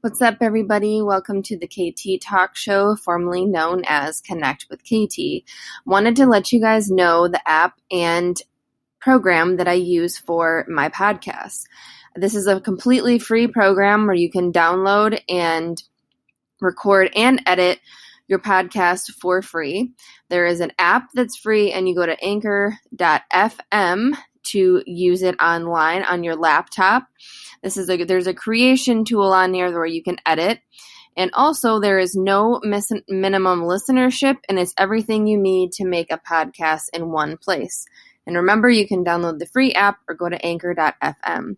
What's up, everybody? Welcome to the KT Talk Show, formerly known as Connect with KT. Wanted to let you guys know the app and program that I use for my podcast. This is a completely free program where you can download and record and edit your podcast for free. There is an app that's free, and you go to anchor.fm to use it online on your laptop. There's a creation tool on here where you can edit. And also there is no minimum listenership, and it's everything you need to make a podcast in one place. And remember, you can download the free app or go to anchor.fm.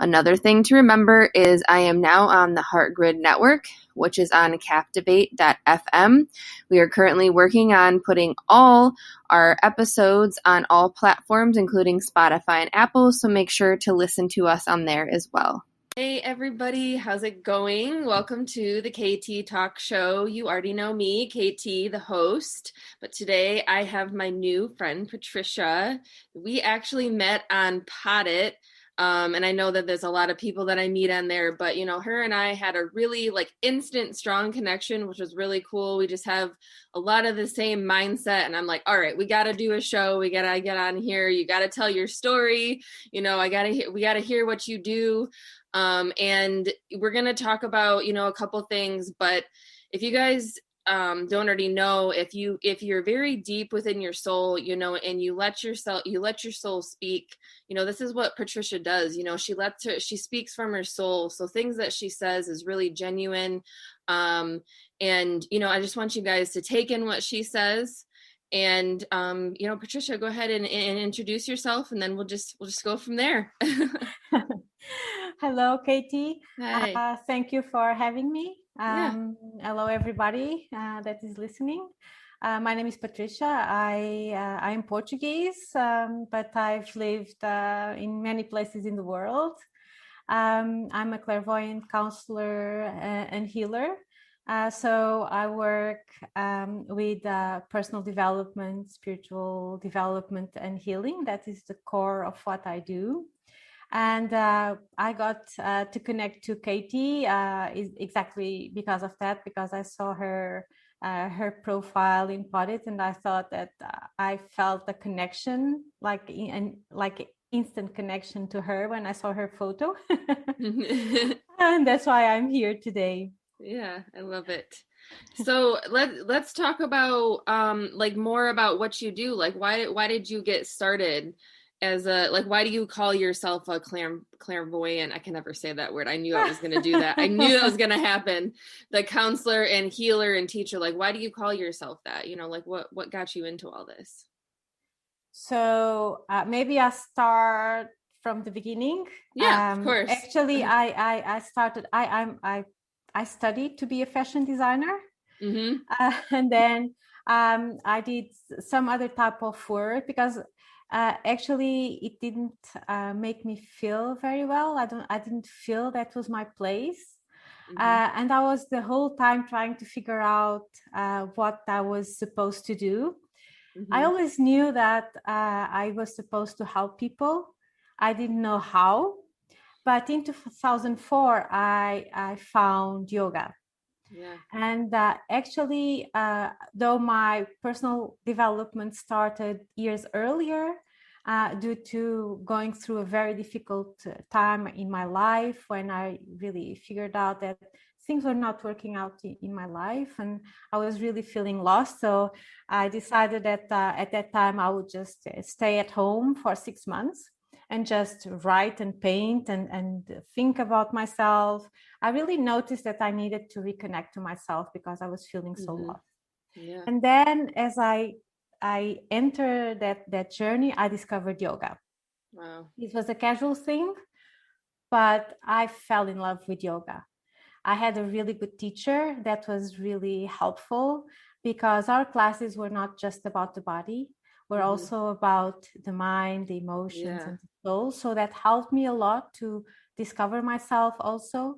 Another thing to remember is I am now on the Heart Grid Network, which is on captivate.fm. We are currently working on putting all our episodes on all platforms, including Spotify and Apple, so make sure to listen to us on there as well. Hey everybody, how's it going? Welcome to the KT Talk Show. You already know me, KT, the host, but today I have my new friend, Patricia. We actually met on Poddit. And I know that there's a lot of people that I meet on there, but her and I had a really instant strong connection, which was really cool. We just have a lot of the same mindset, and I'm like, all right, we got to do a show. We got to get on here. You got to tell your story. We got to hear what you do. And we're going to talk about, a couple things, but if you guys don't already know, if you're very deep within your soul, and you let your soul speak, this is what Patricia does. She speaks from her soul. So things that she says is really genuine. And I just want you guys to take in what she says. And, Patricia, go ahead and introduce yourself, and then we'll just go from there. Hello, Katie. Hi. Thank you for having me. Yeah. Hello, everybody that is listening. My name is Patricia. I'm Portuguese, but I've lived in many places in the world. I'm a clairvoyant counselor and healer. So I work with personal development, spiritual development, and healing. That is the core of what I do. And I got to connect to Katie exactly because of that, because I saw her profile in Poddit, and I thought that I felt a connection, like instant connection to her when I saw her photo. And that's why I'm here today. Yeah, I love it. So let's talk about more about what you do. Why did you get started as why do you call yourself a clairvoyant? I can never say that word. I knew I was going to do that. I knew that was going to happen. The counselor and healer and teacher. Why do you call yourself that? What got you into all this? So maybe I start from the beginning. Yeah, of course. Actually, I started. I studied to be a fashion designer, and then I did some other type of work because actually it didn't make me feel very well. I didn't feel that was my place. And I was the whole time trying to figure out what I was supposed to do. I always knew that I was supposed to help people. I didn't know how, but in 2004, I found yoga. Yeah. And actually, though my personal development started years earlier, due to going through a very difficult time in my life when I really figured out that things were not working out in my life and I was really feeling lost. So I decided that at that time I would just stay at home for 6 months and just write and paint and think about myself. I really noticed that I needed to reconnect to myself because I was feeling so lost. Yeah. And then as I entered that journey, I discovered yoga. Wow. It was a casual thing, but I fell in love with yoga. I had a really good teacher that was really helpful because our classes were not just about the body, were also about the mind, the emotions, and the soul. So that helped me a lot to discover myself also.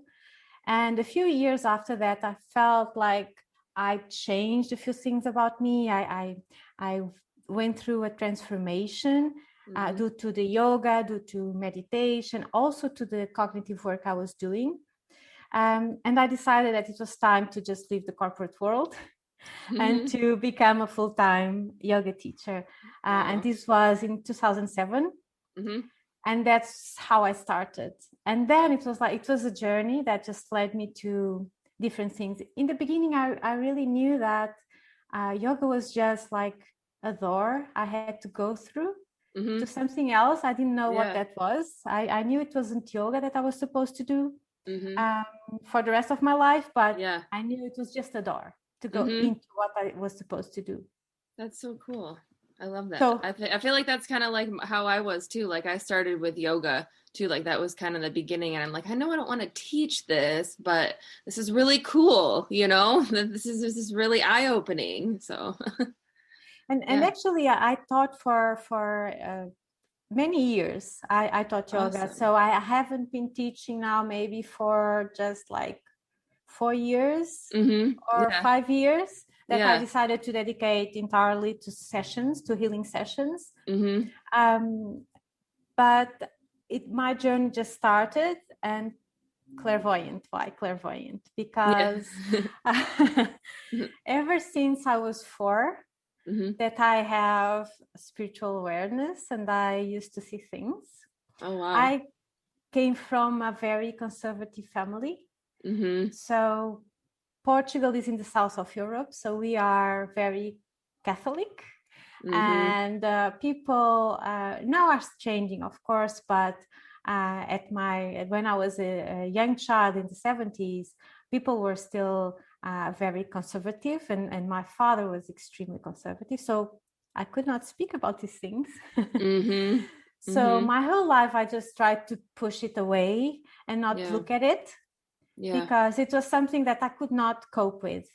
And a few years after that, I felt like I changed a few things about me. I went through a transformation due to the yoga, due to meditation, also to the cognitive work I was doing. And I decided that it was time to just leave the corporate world and to become a full-time yoga teacher. And this was in 2007. And that's how I started. And then it was a journey that just led me to different things. In the beginning, I really knew that yoga was just like a door I had to go through to something else. I didn't know what that was. I knew it wasn't yoga that I was supposed to do for the rest of my life, but I knew it was just a door to go into what I was supposed to do. That's so cool. I love that. So, I feel like that's kind of like how I was too. Like I started with yoga too. Like that was kind of the beginning. And I'm like, I know I don't want to teach this, but this is really cool. You know, this is really eye opening. So. and actually I taught for many years. I taught yoga. Awesome. So I haven't been teaching now maybe for just like 4 years or 5 years that I decided to dedicate entirely to sessions, to healing sessions. But my journey just started. And clairvoyant, why clairvoyant? Because ever since I was 4, that I have spiritual awareness and I used to see things. Oh, wow. I came from a very conservative family. So Portugal is in the south of Europe, so we are very Catholic. And people now are changing, of course, but when I was a young child in the 70s, people were still very conservative, and my father was extremely conservative, so I could not speak about these things. So my whole life I just tried to push it away and not look at it, because it was something that I could not cope with.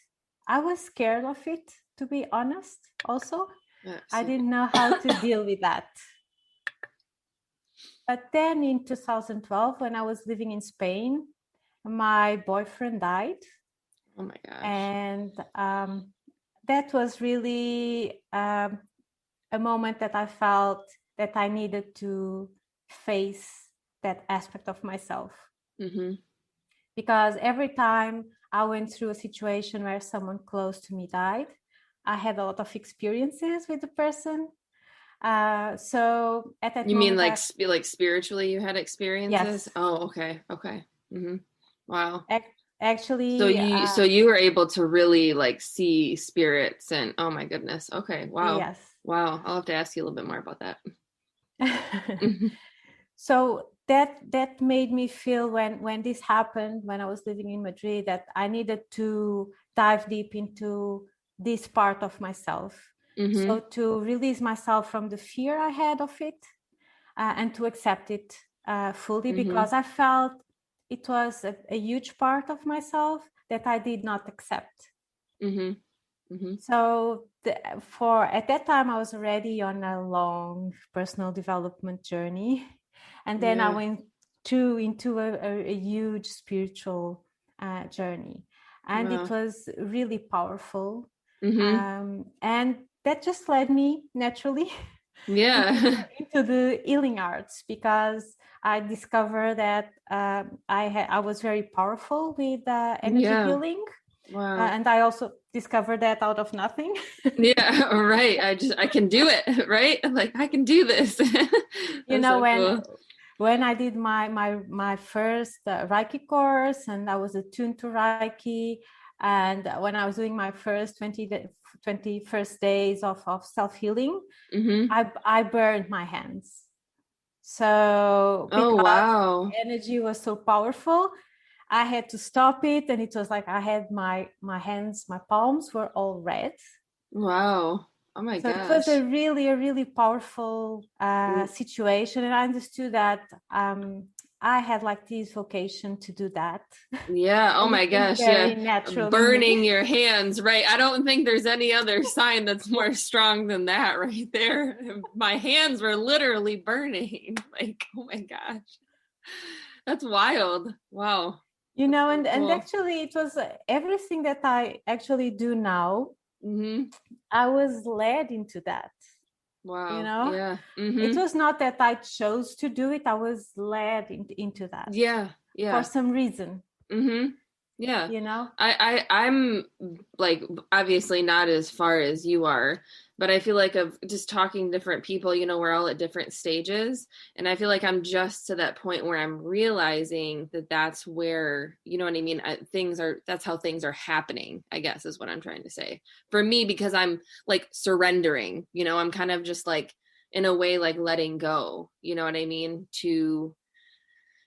I was scared of it, to be honest. Also, I didn't know how to deal with that. But then in 2012, when I was living in Spain, my boyfriend died. Oh my gosh. And that was really a moment that I felt that I needed to face that aspect of myself. Because every time I went through a situation where someone close to me died, I had a lot of experiences with the person. So at that you moment, mean like spiritually you had experiences? Yes. Oh, okay. Wow. Actually, so you were able to really like see spirits and oh my goodness. Okay. Wow. Yes. Wow. I'll have to ask you a little bit more about that. So that made me feel when this happened, when I was living in Madrid, that I needed to dive deep into this part of myself. So to release myself from the fear I had of it and to accept it fully, because I felt it was a huge part of myself that I did not accept. So at that time, I was already on a long personal development journey. And then I went into a huge spiritual journey. And it was really powerful. And that just led me naturally into the healing arts, because I discovered that I was very powerful with energy healing. Wow. And I also discovered that out of nothing. Right. I can do it, right? Like I can do this. You know, when I did my first Reiki course, and I was attuned to Reiki, and when I was doing my first 20 first days of self-healing, I burned my hands. So because the energy was so powerful, I had to stop it, and it was like I had my hands, my palms were all red. Wow. Oh my gosh. So it was a really powerful situation, and I understood that I had like this vocation to do that. Yeah. Oh my gosh. Very natural. Burning your hands, right? I don't think there's any other sign that's more strong than that right there. My hands were literally burning. Like, oh my gosh. That's wild. Wow. You know, and actually it was everything that I actually do now. I was led into that. Wow. You know, yeah. It was not that I chose to do it. I was led into that. Yeah. For some reason. Mm-hmm. Yeah. you know? I'm like obviously not as far as you are, but I feel like of just talking to different people, we're all at different stages. And I feel like I'm just to that point where I'm realizing that that's where, you know what I mean? That's how things are happening, I guess is what I'm trying to say. For me, because I'm like surrendering, I'm kind of just like in a way like letting go, you know what I mean? To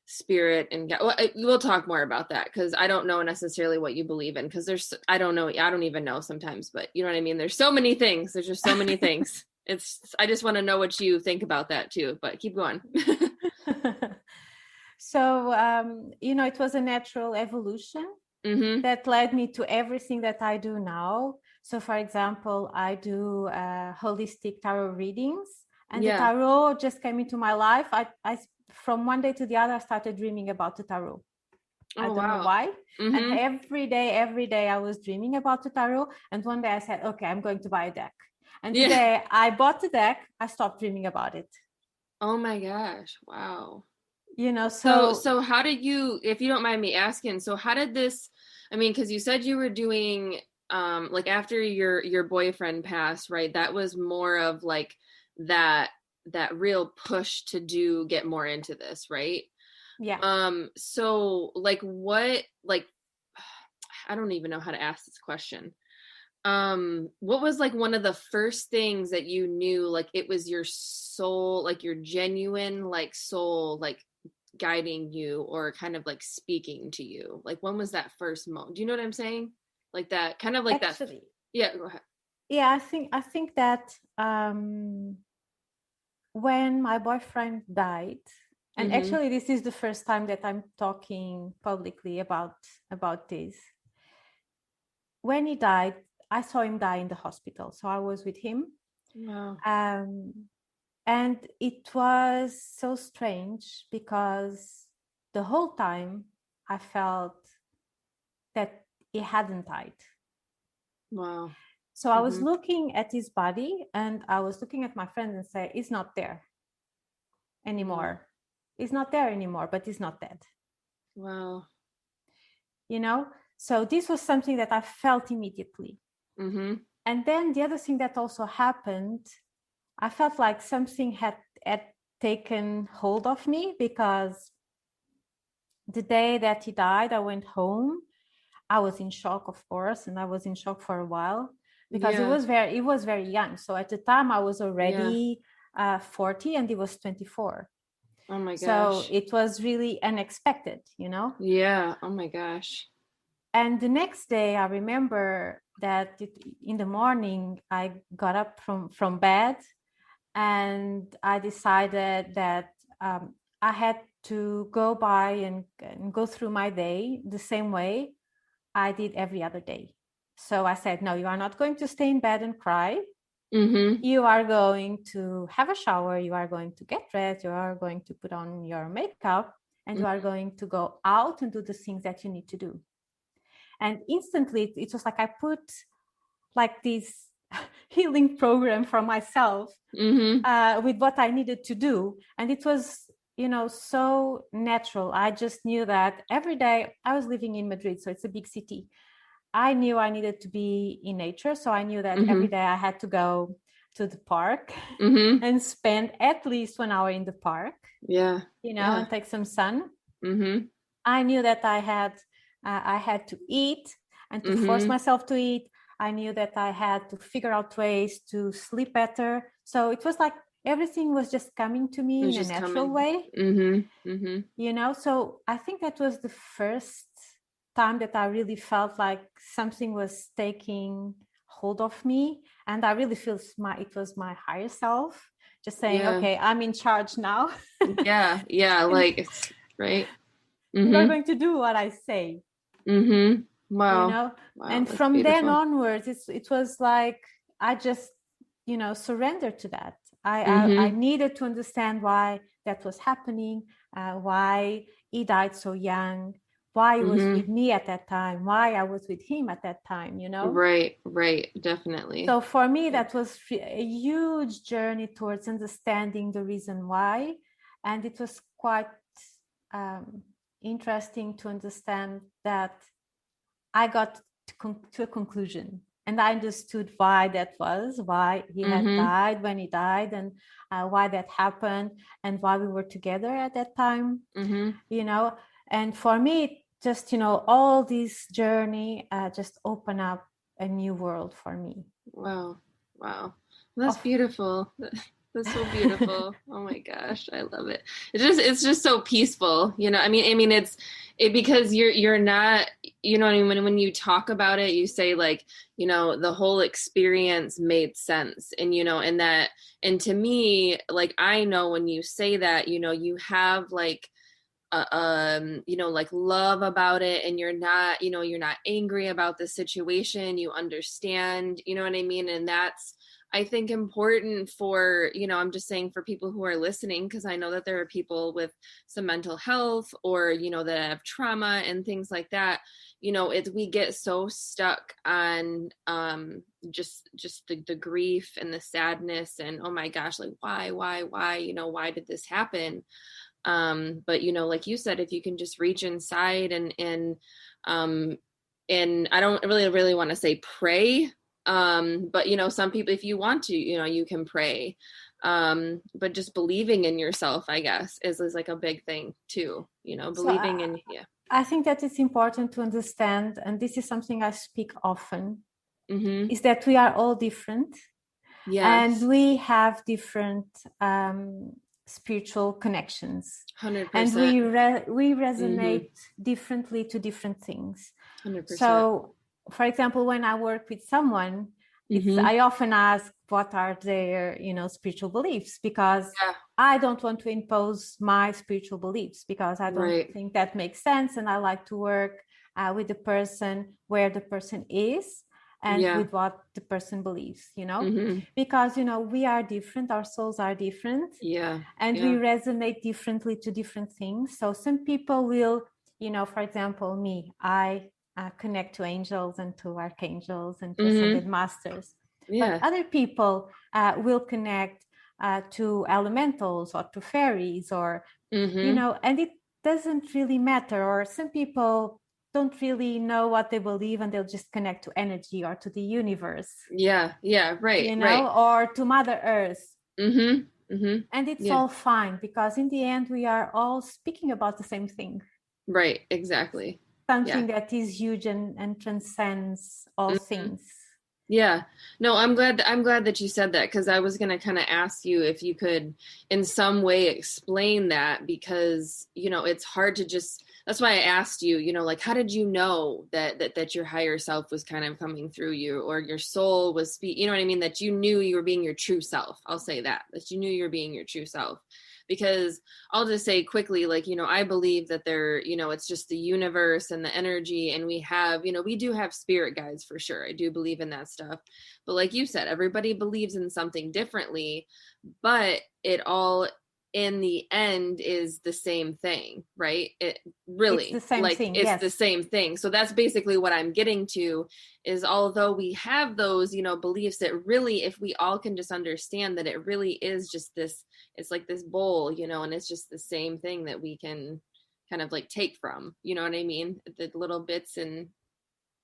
spirit and God. Well, we'll talk more about that because I don't know necessarily what you believe in because I don't know. I don't even know sometimes, but you know what I mean? There's so many things. There's just so many things. I just want to know what you think about that too, but keep going. So, it was a natural evolution Mm-hmm. that led me to everything that I do now. So, for example, I do holistic tarot readings, and the Yeah. tarot just came into my life. I from one day to the other, I started dreaming about the tarot. I Oh, don't know wow. why. And Mm-hmm. every day I was dreaming about the tarot. And one day I said, okay, I'm going to buy a deck. And Yeah. today I bought the deck. I stopped dreaming about it. Oh my gosh. Wow. So, So so how did you, if you don't mind me asking, so how did this, I mean, because you said you were doing, like after your boyfriend passed, right? That was more of like that that real push to get more into this, right? yeah, So like like I don't even know how to ask this question. What was like one of the first things that you knew like it was your soul, like your genuine like soul, like guiding you or kind of like speaking to you? Like when was that first moment? Do you know what I'm saying? Like that kind of like that. actually, Yeah, go ahead. yeah, I think that when my boyfriend died, and Mm-hmm. actually this is the first time that I'm talking publicly about this. When he died, I saw him die in the hospital. So I was with him. Wow. Um, and it was so strange because the whole time I felt that he hadn't died. Wow. So I was Mm-hmm. looking at his body and I was looking at my friend and say, he's not there Wow. anymore. He's not there anymore, but he's not dead. Wow. You know? So this was something that I felt immediately. Mm-hmm. And then the other thing that also happened, I felt like something had taken hold of me because the day that he died, I went home. I was in shock, of course, and I was in shock for a while because Yeah. it was very young. So at the time, I was Yeah. already 40 and he was 24. Oh my So gosh. it was really unexpected, you know? Yeah. Oh my gosh. And the next day, I remember that in the morning, I got up from bed and I decided that I had to go by and go through my day the same way I did every other day. So I said, no, you are not going to stay in bed and cry. Mm-hmm. You are going to have a shower. You are going to get dressed. You are going to put on your makeup and you are going to go out and do the things that you need to do. And instantly, it was like I put like this healing program for myself Mm-hmm. with what I needed to do. And it was, so natural. I just knew that every day I was living in Madrid, so it's a big city. I knew I needed to be in nature. So I knew that every Mm-hmm. day I had to go to the park Mm-hmm. and spend at least 1 hour in the park, Yeah. Yeah. and take some sun. Mm-hmm. I knew that I had to eat and to force Mm-hmm. myself to eat. I knew that I had to figure out ways to sleep better. So it was like everything was just coming to It me was in a just natural coming. way, Mm-hmm. Mm-hmm. So I think that was the first time that I really felt like something was taking hold of me. And I really feel it was my higher self just saying, Yeah. okay, I'm in charge now. Yeah. Yeah. And Like it's right. you are Mm-hmm. going to do what I say. Mm-hmm. you Wow. know Wow. and That's from then beautiful. onwards it was like I just surrendered to that. I Mm-hmm. needed to understand why that was happening, why he died so young, why he was with Mm-hmm. me at that time, why I was with him at that time. Right. Right. Definitely. So for me Yep. that was a huge journey towards understanding the reason why. And it was quite um, interesting to understand that I got to a conclusion, and I understood why that was, why he had died when he died, and why that happened, and why we were together at that time, and for me, just, all this journey just opened up a new world for me. Wow. That's beautiful. That's so beautiful. Oh my gosh, I love it. It's just so peaceful, I mean, it's because you're not, what I mean, when you talk about it, you say like, the whole experience made sense, and to me, like, I know when you say that, you have like like love about it, and you're not angry about the situation, you understand, what I mean? And that's, I think, important for, I'm just saying, for people who are listening, because I know that there are people with some mental health or, that have trauma and things like that. We get so stuck on just the grief and the sadness and, oh my gosh, like why, why did this happen? But like you said, if you can just reach inside and I don't really want to say pray, but some people, if you want to, you can pray, but just believing in yourself, I guess, is like a big thing too, believing in. I think that it's important to understand, and this is something I speak often, is that we are all different. Yes. And we have different spiritual connections. 100%. And we resonate differently to different things. 100%. So, for example, when I work with someone, I often ask what are their, spiritual beliefs, because I don't want to impose my spiritual beliefs, because I don't think that makes sense. And I like to work with the person where the person is and with what the person believes, because, we are different, our souls are different, and we resonate differently to different things. So some people will, for example, me, I connect to angels and to archangels and to ascended masters. But other people will connect to elementals or to fairies, or, and it doesn't really matter. Or some people don't really know what they believe, and they'll just connect to energy or to the universe. Or to Mother Earth. And it's all fine, because in the end, we are all speaking about the same thing. Right, exactly. Something that is huge and transcends all things. Yeah. No, I'm glad that you said that, because I was going to kind of ask you if you could in some way explain that, because, it's hard to just, that's why I asked you, like, how did you know that your higher self was kind of coming through you, or your soul was, what I mean? That you knew you were being your true self. I'll say that you knew you were being your true self. Because I'll just say quickly, like, I believe that there, it's just the universe and the energy, and we have, we do have spirit guides for sure. I do believe in that stuff. But like you said, everybody believes in something differently, but it all in the end is the same thing, right? It really, it's the same thing. It's the same thing. So that's basically what I'm getting to, is although we have those, beliefs, that really, if we all can just understand that it really is just this, it's like this bowl, and it's just the same thing that we can kind of like take from, you know what I mean? The little bits. And,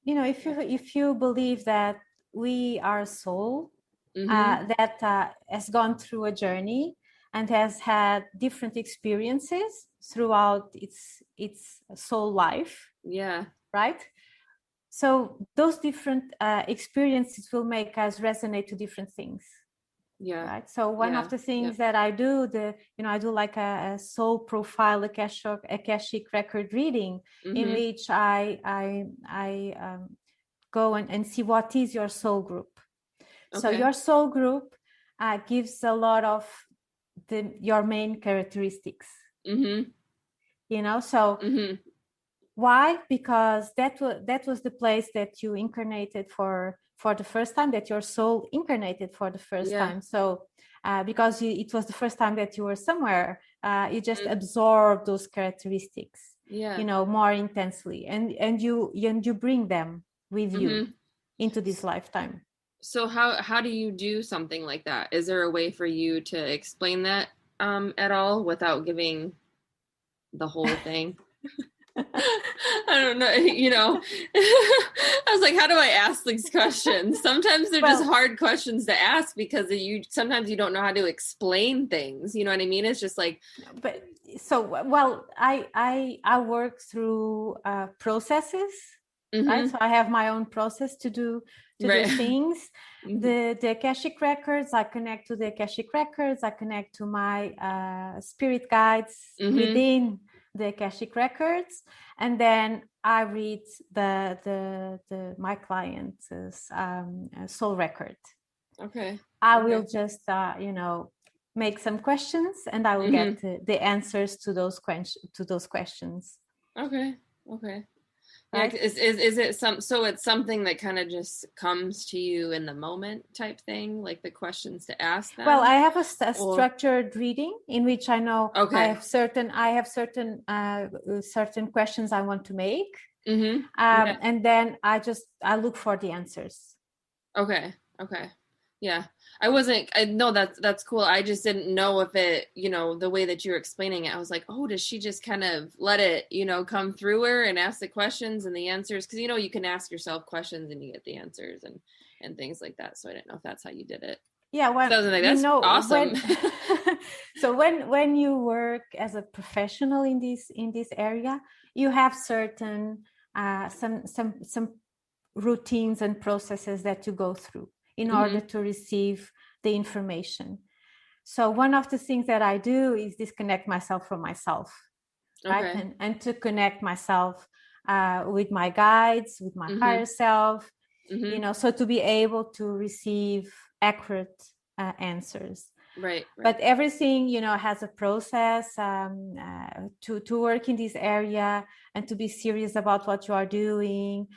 if you believe that we are a soul that has gone through a journey and has had different experiences throughout its soul life. Yeah. Right? So those different experiences will make us resonate to different things. Yeah. Right. So one of the things that I do, I do like a soul profile, Akashic record reading, in which I go and see what is your soul group. Okay. So your soul group gives a lot of your main characteristics. So why? Because that was the place that you incarnated for the first time, that your soul incarnated for the first time. So because it was the first time that you were somewhere, you just absorb those characteristics, more intensely, and you bring them with you into this lifetime. So how do you do something like that? Is there a way for you to explain that at all without giving the whole thing? I don't know, I was like, how do I ask these questions? Sometimes they're just hard questions to ask because sometimes you don't know how to explain things. You know what I mean? It's just like, but so, well, I work through processes, right? So I have my own process to do things. The Akashic records, I connect to the Akashic records. I connect to my spirit guides within the Akashic records, and then I read my client's soul record. Okay. I will just make some questions, and I will get the answers to those questions. Okay. Yeah, right? Is it so it's something that kind of just comes to you in the moment type thing, like the questions to ask them? Well, I have a structured reading in which I know I have certain questions I want to make, and then I look for the answers. Okay. Yeah. I know that's cool. I just didn't know if it, the way that you're explaining it, I was like, oh, does she just kind of let it, come through her and ask the questions and the answers? Cause you can ask yourself questions and you get the answers and things like that. So I didn't know if that's how you did it. Yeah. Well, that's awesome. So when you work as a professional in this area, you have certain, some routines and processes that you go through in order to receive the information. So one of the things that I do is disconnect myself from myself, right? And to connect myself with my guides, with my higher self, so to be able to receive accurate answers. Right. But everything, has a process to work in this area and to be serious about what you are doing.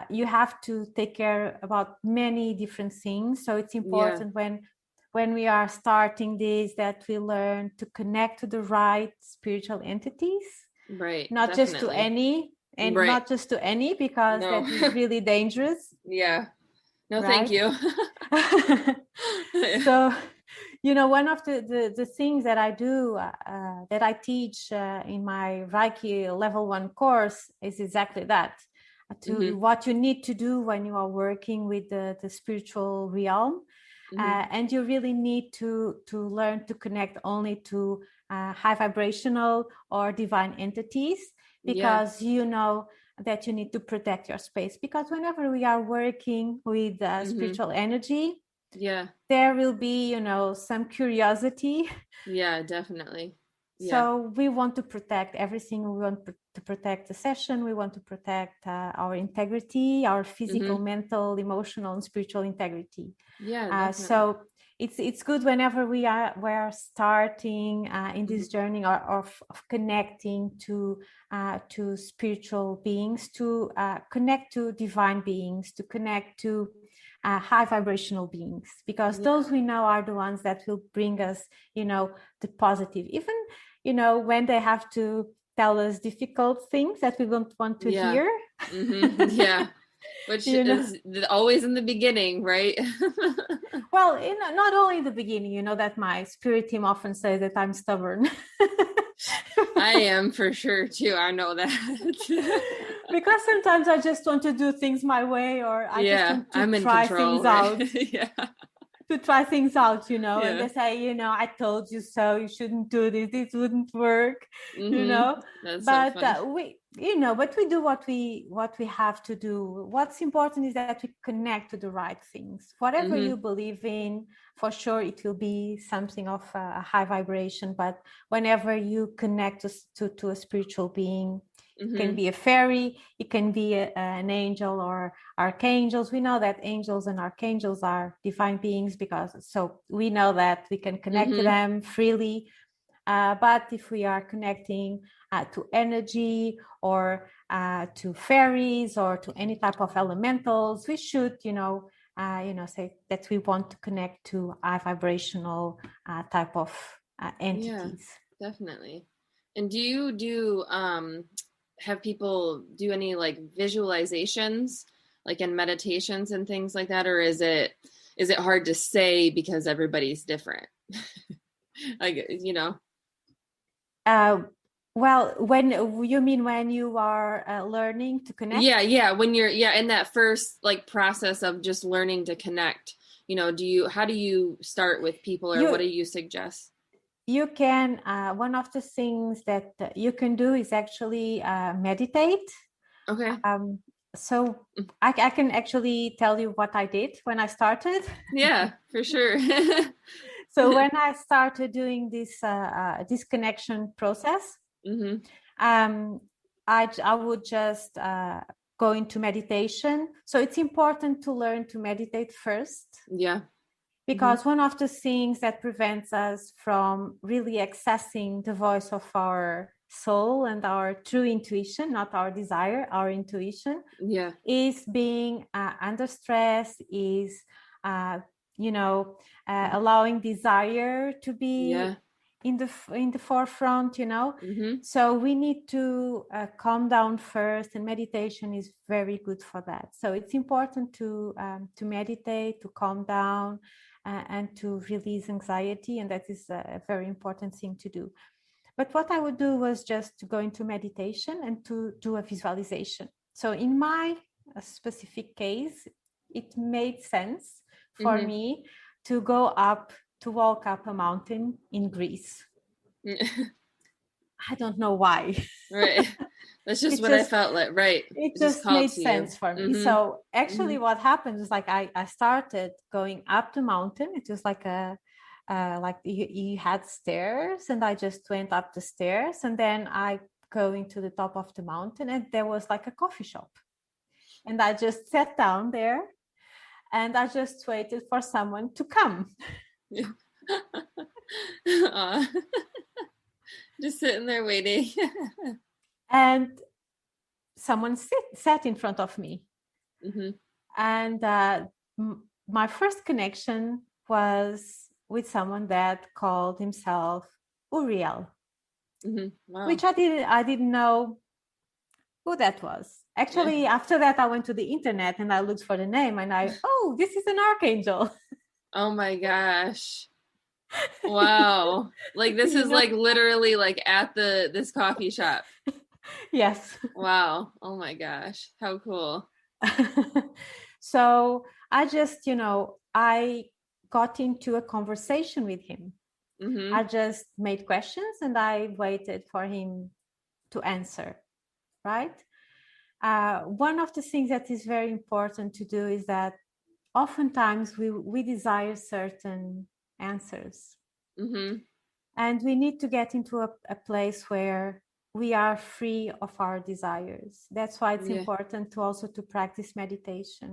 You have to take care about many different things. So it's important when we are starting this that we learn to connect to the right spiritual entities. Right. Not just to any, and not just to any, because that is really dangerous. Yeah. No, right? Thank you. So, one of the things that I do, that I teach in my Reiki level 1 course is exactly that. What you need to do when you are working with the spiritual realm. And you really need to learn to connect only to high vibrational or divine entities, because that you need to protect your space. Because whenever we are working with spiritual energy, there will be, some curiosity. Yeah, definitely. So we want to protect everything. We want to protect the session. We want to protect our integrity, our physical, mental, emotional, and spiritual integrity. Yeah. So it's good whenever we're starting in this journey of connecting to spiritual beings, to connect to divine beings, to connect to high vibrational beings, because those we know are the ones that will bring us, the positive, even, when they have to tell us difficult things that we don't want to hear. Yeah. Which is always in the beginning, right? Well, not only in the beginning, that my spirit team often says that I'm stubborn. I am for sure too. I know that. Because sometimes I just want to do things my way, or I just want to try things out. To try things out, and they say, I told you so, you shouldn't do this, this wouldn't work, That's but so we do what we have to do. What's important is that we connect to the right things. Whatever you believe in, for sure it will be something of a high vibration, but whenever you connect to a spiritual being, it can be a fairy, it can be an angel or archangels. We know that angels and archangels are divine beings, so we know that we can connect to them freely. But if we are connecting to energy or to fairies or to any type of elementals, we should, say that we want to connect to high vibrational type of entities. Yeah, definitely. And do you have people do any like visualizations, like in meditations and things like that, or is it hard to say because everybody's different? Like, Well, when you mean when you are learning to connect? Yeah, when you're in that first like process of just learning to connect, how do you start with people, or what do You you suggest? you can one of the things that you can do is actually meditate. Okay. Um, so I can actually tell you what I did when I started. Yeah, for sure. So when I started doing this connection process, Mm-hmm. um, I would just go into meditation. So it's important to learn to meditate first, Yeah. Mm-hmm. because one of the things that prevents us from really accessing the voice of our soul and our true intuition, not our desire, our intuition, Yeah. is being under stress, is uh, you know allowing desire to be Yeah. in the forefront. Mm-hmm. So we need to calm down first, and meditation is very good for that. So it's important to meditate, to calm down, and to release anxiety, and that is a very important thing to do. But what I would do was just to go into meditation and to do a visualization. So in my specific case, it made sense for Mm-hmm. me to go up, to walk up a mountain in Greece. I don't know why. Right. That's just it what I just felt like. Right. it It just just called made to you. sense for me. Mm-hmm. So Mm-hmm. actually what happened is, like, I started going up the mountain. It was like like you had stairs, and I just went up the stairs, and then I go into the top of the mountain, and there was like a coffee shop, and I just sat down there, and I just waited for someone to come. Yeah. Aw. Just sitting there waiting. And someone sat in front of me. Mm-hmm. And my first connection was with someone that called himself Uriel, Mm-hmm. Wow. which I didn't know who that was. Yeah. Actually, after that, I went to the internet and I looked for the name, and oh, this is an archangel. Oh my gosh. Wow. Like this you is know like literally like at this coffee shop. Yes. Wow. Oh my gosh. How cool. So I just, I got into a conversation with him. I Mm-hmm. just made questions and I waited for him to answer, right? One of the things that is very important to do is that oftentimes we desire certain answers, Mm-hmm. and we need to get into a place where we are free of our desires. That's why it's Yeah. important to also to practice meditation.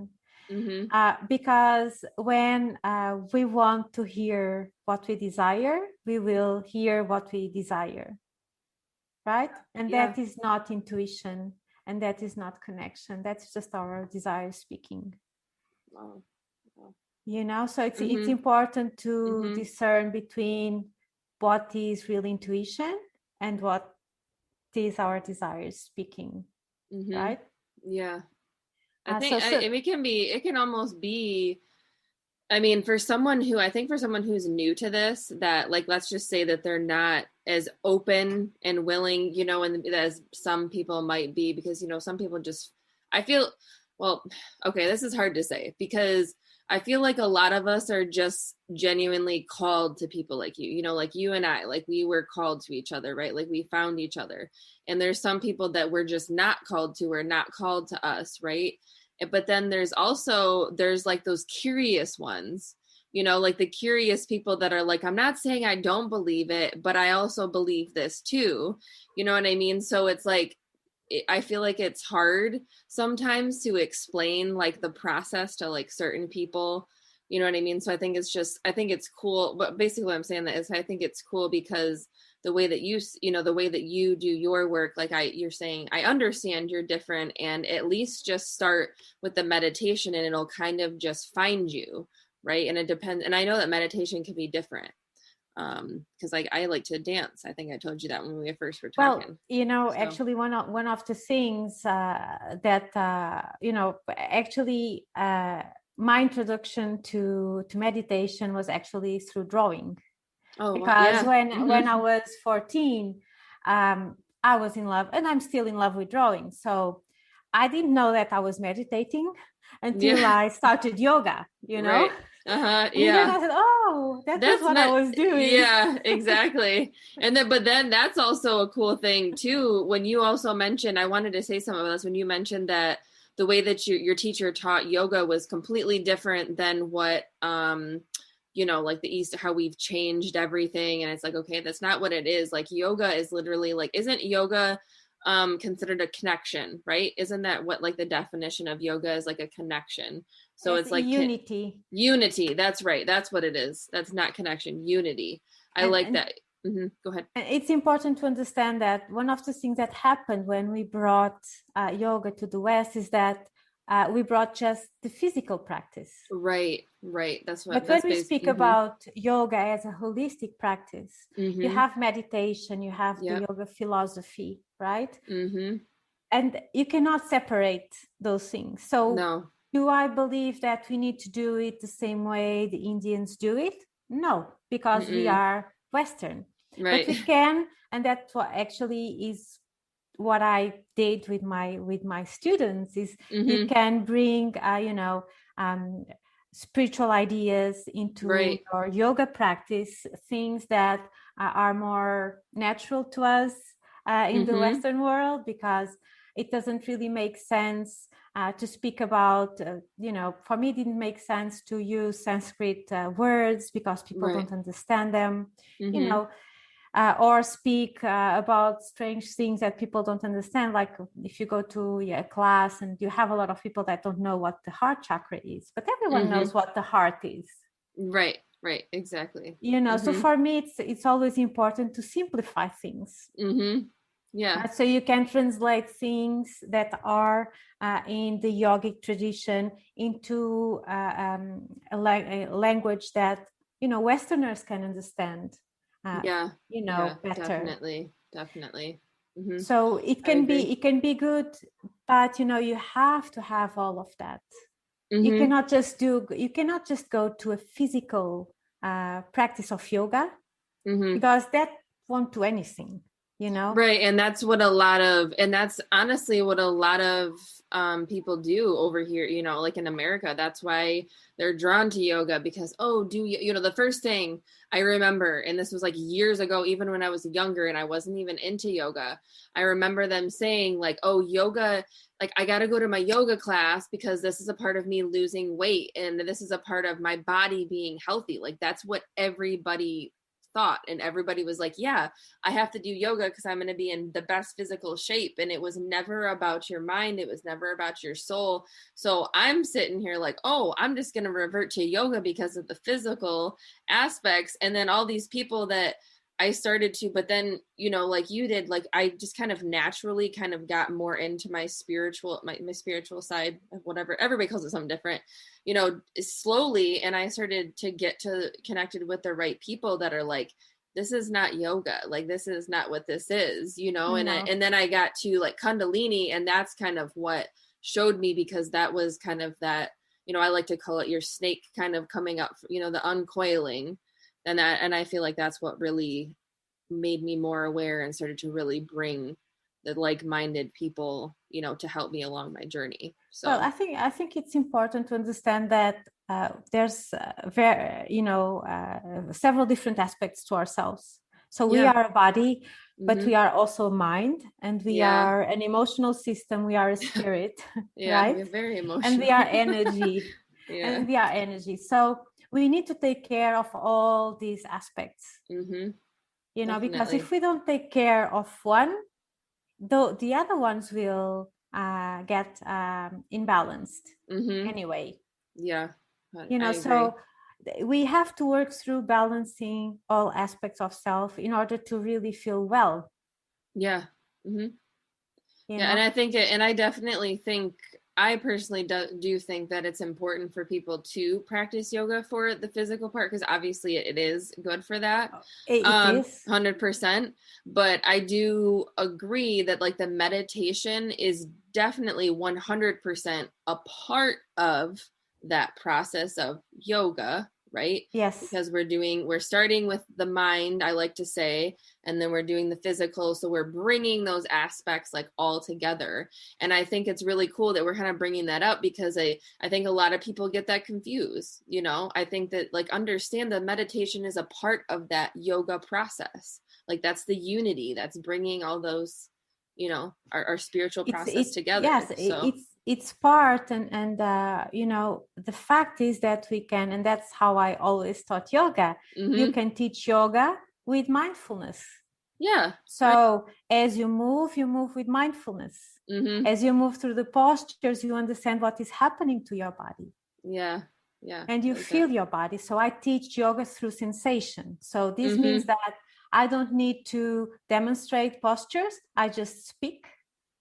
Mm-hmm. Because when we want to hear what we desire, we will hear what we desire, right? And Yeah. that is not intuition, and that is not connection. That's just our desire speaking. Wow. Wow. So it's Mm-hmm. important to Mm-hmm. discern between what is real intuition and what is our desires speaking, Mm-hmm. right? Yeah. So so It can almost be, I mean, for someone who, I think for someone who's new to this, that like, let's just say that they're not as open and willing, and as some people might be, because, some people just, I feel, well, okay, this is hard to say because I feel like a lot of us are just genuinely called to people like you, like you and I, like we were called to each other, right? Like we found each other. And there's some people that we're just not called to, or not called to us, right? But then there's like those curious ones, like the curious people that are like, I'm not saying I don't believe it, but I also believe this too. You know what I mean? So it's like, I feel like it's hard sometimes to explain like the process to like certain people. You know what I mean? So I think it's cool. But basically what I'm saying that is I think it's cool because the way that the way that you do your work, like you're saying, I understand you're different, and at least just start with the meditation and it'll kind of just find you, right? And it depends. And I know that meditation can be different because like I like to dance. I think I told you that when we first were well, talking. So actually one of the things that actually my introduction to meditation was actually through drawing. oh Because yeah. when I Mm-hmm. was 14, I was in love, and I'm still in love with drawing. So I didn't know that I was meditating until Yeah. I started yoga, you know? Right. Uh-huh. And then Yeah. I said, oh, that was That's what I not, was doing. yeah, exactly. And then, but then that's also a cool thing too. When you also mentioned, I wanted to say something about this, when you mentioned that the way that your teacher taught yoga was completely different than what, like the East, how we've changed everything. And it's like, okay, that's not what it is. Like yoga is literally like, isn't yoga considered a connection, right? Isn't that what like the definition of yoga is, like a connection? So It's it's like unity. unity. That's right. That's what it is. That's not connection. Unity. I And, like and that. Go ahead. it's important to understand that one of the things that happened when we brought yoga to the West is that we brought just the physical practice. Right. Right. That's what But when that's we based. speak about yoga as a holistic practice, you Mm-hmm. have meditation, you have the Yep. yoga philosophy, right? Mm-hmm. And you cannot separate those things. So No. do I believe that we need to do it the same way the Indians do it? No, because we Mm-mm. are Western. But Right. we can, and that's what actually is what I did with my students is you Mm-hmm. can bring um, spiritual ideas into Right. your yoga practice, things that are more natural to us in the Mm-hmm. Western world, because it doesn't really make sense to speak about, for me, it didn't make sense to use Sanskrit words because people Right. don't understand them, you Mm-hmm. know, or speak about strange things that people don't understand. Like if you go to a class and you have a lot of people that don't know what the heart chakra is, but everyone Mm-hmm. knows what the heart is. Right. Right. Exactly. So Mm-hmm. for me, it's always important to simplify things. Mm-hmm. Yeah. So you can translate things that are in the yogic tradition into a language that Westerners can understand, Yeah. Yeah. better. Definitely. Definitely. Mm-hmm. So I agree. it can be good, but you have to have all of that. Mm-hmm. You cannot just go to a physical practice of yoga, Mm-hmm. because that won't do anything, you know. Right. And that's honestly what a lot of people do over here, like in America. That's why they're drawn to yoga because, oh, the first thing I remember, and this was like years ago, even when I was younger and I wasn't even into yoga, I remember them saying, like, oh, yoga, like, I got to go to my yoga class because this is a part of me losing weight and this is a part of my body being healthy. Like, that's what everybody thought. And everybody was like, yeah, I have to do yoga because I'm going to be in the best physical shape. And it was never about your mind. It was never about your soul. So I'm sitting here like, oh, I'm just going to revert to yoga because of the physical aspects. And then all these people that I started to, but then, like you did, like I just kind of naturally kind of got more into my spiritual side of whatever, everybody calls it something different, slowly. And I started to get to connected with the right people that are like, this is not yoga. Like, this is not what this is, No. and then I got to like Kundalini, and that's kind of what showed me, because that was kind of that, I like to call it your snake kind of coming up, the uncoiling. And I feel like that's what really made me more aware and started to really bring the like-minded people, to help me along my journey. Well, So I think it's important to understand that there's several different aspects to ourselves. So we yeah. are a body, but Mm-hmm. we are also a mind, and we Yeah. are an emotional system. We are a spirit, Yeah, right? we're very And emotional. we are energy, Yeah. and we are energy. So we need to take care of all these aspects, Mm-hmm. because if Definitely. we don't take care of one, though the other ones will get imbalanced Mm-hmm. anyway. Yeah, I agree. So we have to work through balancing all aspects of self in order to really feel well. Yeah. Mm-hmm. you Yeah, and know I definitely think, I personally do think that it's important for people to practice yoga for the physical part, because obviously it is good for that. it is. 100%. But I do agree that like the meditation is definitely 100% a part of that process of yoga, right? Yes. Because we're starting with the mind, I like to say, and then we're doing the physical. So we're bringing those aspects like all together. And I think it's really cool that we're kind of bringing that up, because I think a lot of people get that confused. I think that, like, understand that meditation is a part of that yoga process. Like, that's the unity that's bringing all those, our spiritual process together. Yes, So it's part, and the fact is that we can, and that's how I always taught yoga. You can teach yoga with mindfulness. Yeah. So as you move with mindfulness. As you move through the postures, you understand what is happening to your body. Yeah. Yeah. And you feel your body. So I teach yoga through sensation. So this means that I don't need to demonstrate postures. I just speak.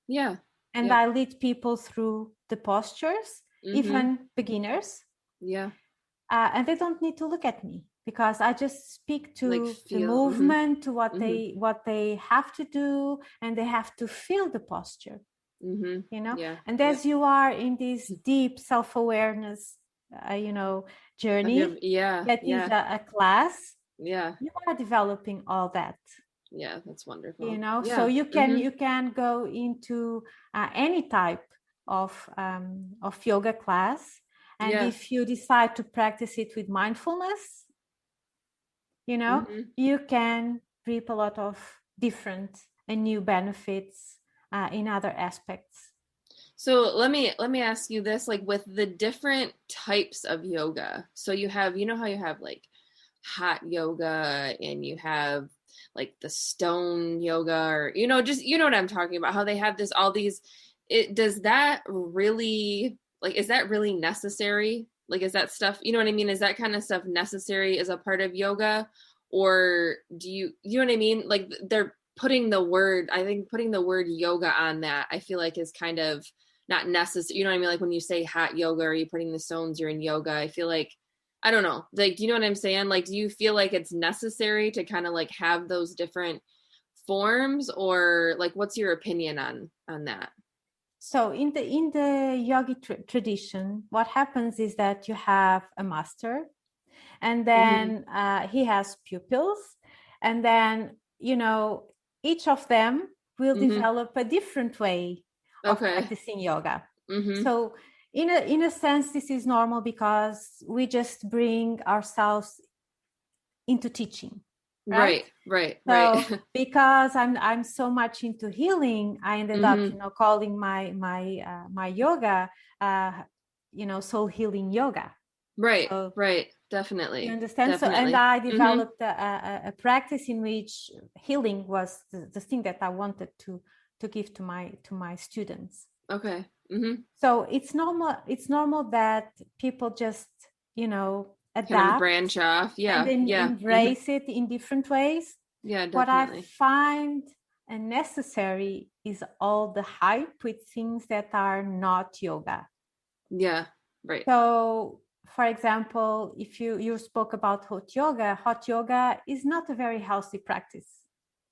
Yeah. And I lead people through the postures, even beginners. Yeah. And they don't need to look at me, because I just speak to like the movement, to what they have to do, and they have to feel the posture. Yeah. And as you are in this deep self-awareness, journey, that is a class. Yeah. You are developing all that. Yeah, that's wonderful. So you can go into any type of yoga class, and if you decide to practice it with mindfulness, you can reap a lot of different and new benefits in other aspects. So let me ask you this, like, with the different types of yoga. So you have, how you have like hot yoga, and you have like the stone yoga, or just what I'm talking about, how they have all these, does that really, like, is that really necessary? Like, is that stuff, you know what I mean? Is that kind of stuff necessary as a part of yoga? Or do you know what I mean? Like, they're putting the word yoga on that, I feel like is kind of not necessary. You know what I mean? Like, when you say hot yoga, or you putting the stones, you're in yoga. I feel like, I don't know. Like, do you know what I'm saying? Like, do you feel like it's necessary to kind of like have those different forms, or like, what's your opinion on that? So in the yogic tradition, what happens is that you have a master, and then he has pupils, and then each of them will develop a different way of practicing yoga. So in a sense, this is normal, because we just bring ourselves into teaching. Right. So because I'm so much into healing, I ended up calling my yoga soul healing yoga. So, Definitely. You understand? Definitely. So, and I developed a practice in which healing was the thing that I wanted to give to my students. Okay. So it's normal that people just adapt, kind of branch off, and then embrace it in different ways. Yeah, definitely. What I find necessary is all the hype with things that are not yoga. Yeah, right. So, for example, if you spoke about hot yoga is not a very healthy practice.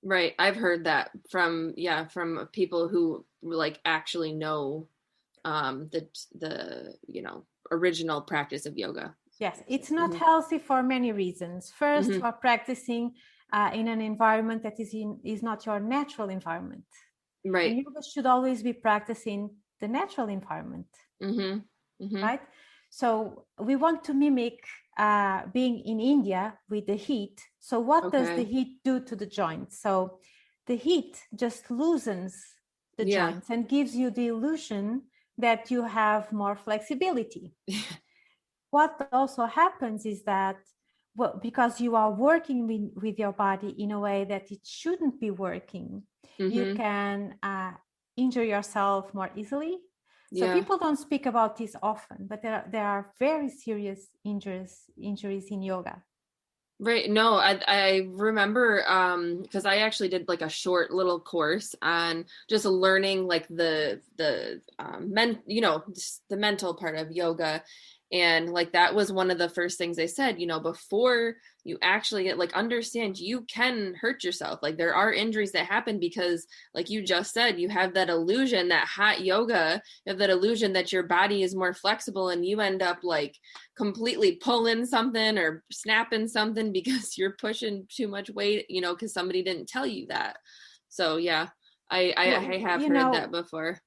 Right. I've heard that from people who like actually know the original practice of yoga. Yes, it's not healthy for many reasons. First, you are practicing in an environment that is not your natural environment. Right. And yoga should always be practicing the natural environment. Right? So we want to mimic being in India with the heat. So what does the heat do to the joints? So the heat just loosens the joints and gives you the illusion that you have more flexibility. What also happens is that, because you are working with your body in a way that it shouldn't be working, you can injure yourself more easily. So people don't speak about this often, but there are very serious injuries in yoga. Right. No, I remember because I actually did like a short little course on just learning like the mental part of yoga. And like, that was one of the first things they said, before you actually get, like, understand you can hurt yourself. Like, there are injuries that happen because, like you just said, you have that illusion, that hot yoga, you have that illusion that your body is more flexible, and you end up like completely pulling something or snapping something because you're pushing too much weight, because somebody didn't tell you that. So yeah, I have heard that before.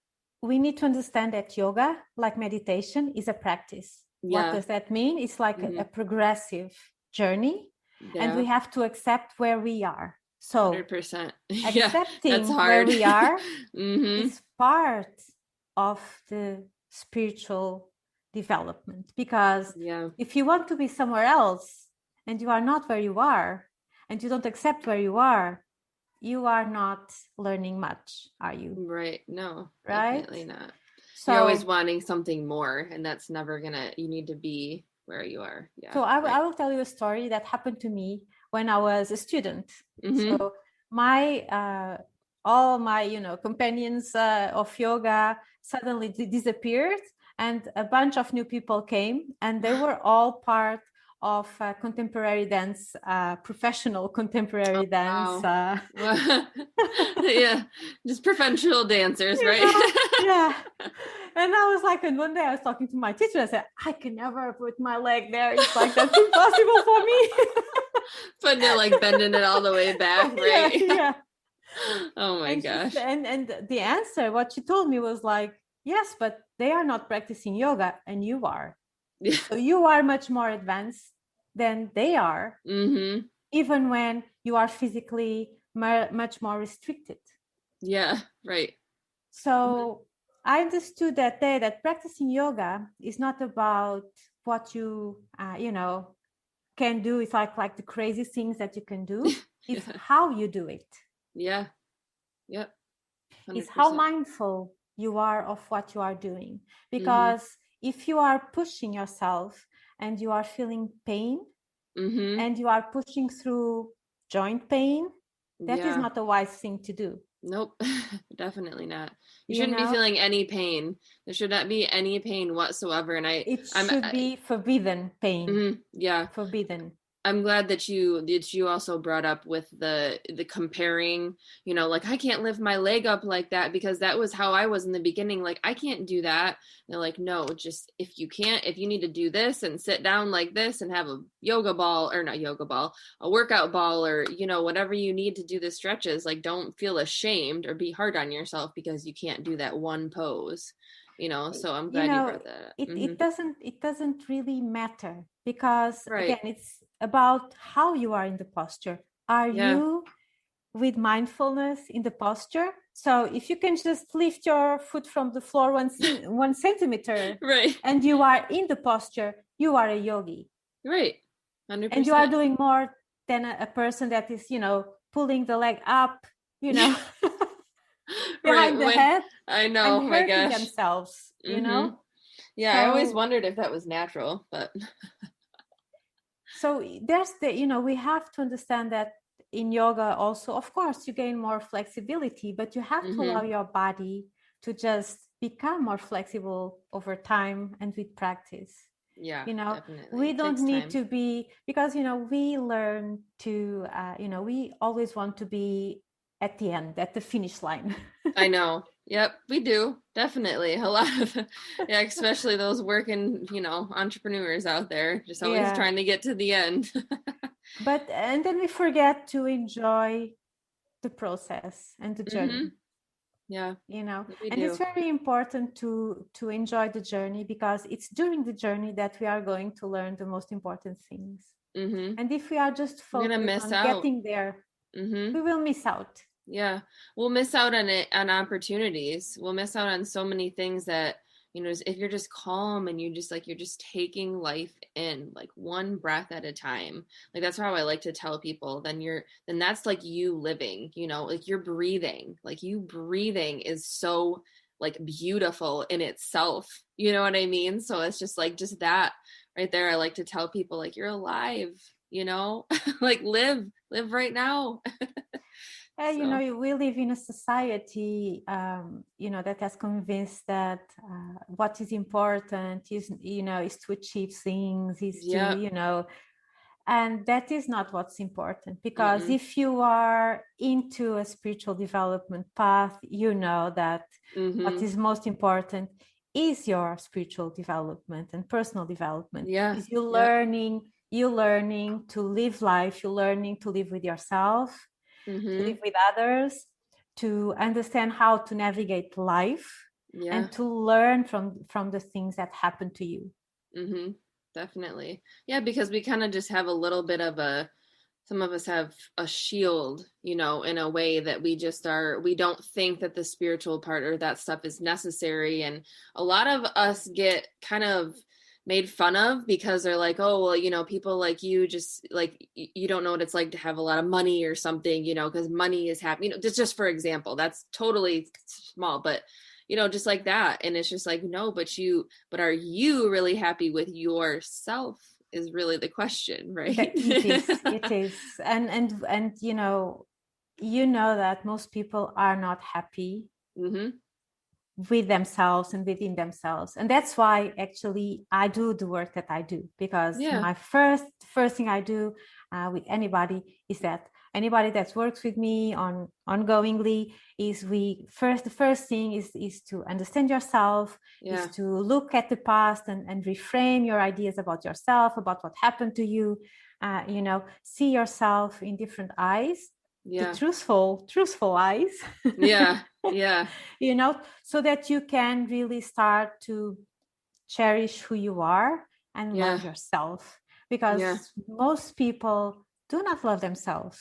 We need to understand that yoga, like meditation, is a practice. Yeah. What does that mean? It's like a progressive journey, and we have to accept where we are. So 100%. Accepting that's hard. where we are is part of the spiritual development, because if you want to be somewhere else and you are not where you are, and you don't accept where you are not learning much, are you? Right. No, right? Definitely not. So you're always wanting something more, and that's never you need to be where you are. Yeah. So I will tell you a story that happened to me when I was a student. So my all my companions of yoga suddenly disappeared, and a bunch of new people came, and they were all part of contemporary dance, professional contemporary dance. Wow. Yeah, just professional dancers, right? Yeah. And I was like, and one day I was talking to my teacher, I said, I can never put my leg there. It's like, that's impossible for me. Putting it, like bending it all the way back, right? Yeah. Oh my gosh. And the answer, what she told me was like, yes, but they are not practicing yoga and you are. Yeah. So you are much more advanced than they are, even when you are physically much more restricted. Yeah, right. So I understood that day that practicing yoga is not about what you can do. It's like the crazy things that you can do. It's how you do it. Yeah. Yep. 100%. It's how mindful you are of what you are doing. Because if you are pushing yourself and you are feeling pain and you are pushing through joint pain, that is not a wise thing to do. Nope, definitely not. You shouldn't be feeling any pain. There should not be any pain whatsoever. And it should be forbidden pain. Yeah, forbidden. I'm glad that you also brought up with the comparing, like, I can't lift my leg up like that, because that was how I was in the beginning. Like, I can't do that. And they're like, no, just if you need to do this and sit down like this and have a yoga ball, or not yoga ball, a workout ball, or, whatever you need to do the stretches, like, don't feel ashamed or be hard on yourself because you can't do that one pose. So I'm glad you brought that up. It doesn't really matter, because again, it's about how you are in the posture. Are you with mindfulness in the posture? So if you can just lift your foot from the floor 1 centimeter, right, and you are in the posture, you are a yogi, right? 100%. And you are doing more than a person that is pulling the leg up behind the head. I know, and my hurting gosh, themselves. Yeah, so, I always wondered if that was natural, but so there's we have to understand that in yoga also, of course, you gain more flexibility, but you have to allow your body to just become more flexible over time and with practice. Yeah, definitely. We don't need to be, because we learn to we always want to be at the end, at the finish line. I know. Yep, we do. Definitely. A lot of, especially those working, entrepreneurs out there, just always trying to get to the end. And then we forget to enjoy the process and the journey. Yeah. It's very important to enjoy the journey, because it's during the journey that we are going to learn the most important things. And if we are just focused on getting there, we will miss out. Yeah, we'll miss out on opportunities. We'll miss out on so many things that, if you're just calm and you're just taking life in, like, one breath at a time. Like, that's how I like to tell people, then that's like you living, like you're breathing. Like, you breathing is so, like, beautiful in itself. You know what I mean? So it's just that right there. I like to tell people, like, you're alive, like live right now. We live in a society, that has convinced that what is important is to achieve things, and that is not what's important. Because if you are into a spiritual development path, you know that what is most important is your spiritual development and personal development. Is you learning to live life, you're learning to live with yourself, to live with others, to understand how to navigate life, and to learn from the things that happen to you. Definitely. Yeah, because we kind of just have a little bit of some of us have a shield, in a way that we don't think that the spiritual part or that stuff is necessary. And a lot of us get kind of made fun of because they're like, oh, well, people like you just like, you don't know what it's like to have a lot of money or something, because money is happy, just for example, that's totally small, but just like that. And it's just like, no, but are you really happy with yourself is really the question, right? It is. And that most people are not happy with themselves and within themselves. And that's why actually I do the work that I do, because my first thing I do with anybody is that anybody that works with me ongoingly is the first thing is to understand yourself, is to look at the past and reframe your ideas about yourself, about what happened to you, see yourself in different eyes, the truthful eyes. So that you can really start to cherish who you are and love yourself, because most people do not love themselves.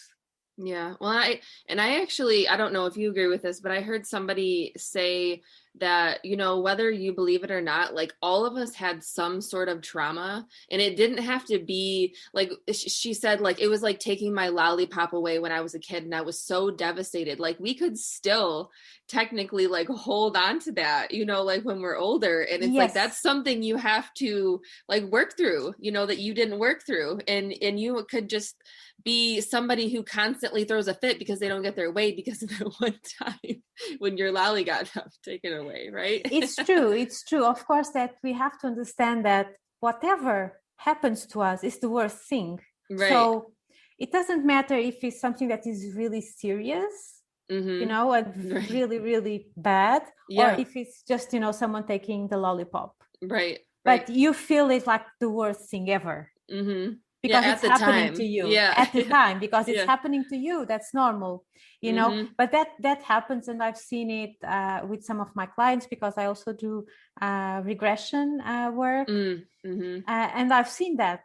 Yeah. Well, I don't know if you agree with this, but I heard somebody say that, whether you believe it or not, like all of us had some sort of trauma, and it didn't have to be like, she said, like, it was like taking my lollipop away when I was a kid and I was so devastated. Like we could still technically like hold on to that, like when we're older, and it's like, that's something you have to like work through, that you didn't work through. And you could just be somebody who constantly throws a fit because they don't get their way because of that one time when your lolly got taken away, right? It's true. Of course, that we have to understand that whatever happens to us is the worst thing. Right. So it doesn't matter if it's something that is really serious, and really, really bad, or if it's just, someone taking the lollipop. Right. But you feel it like the worst thing ever. Because it's happening to you at the time, because it's happening to you. That's normal, but that happens. And I've seen it with some of my clients, because I also do regression work. And I've seen that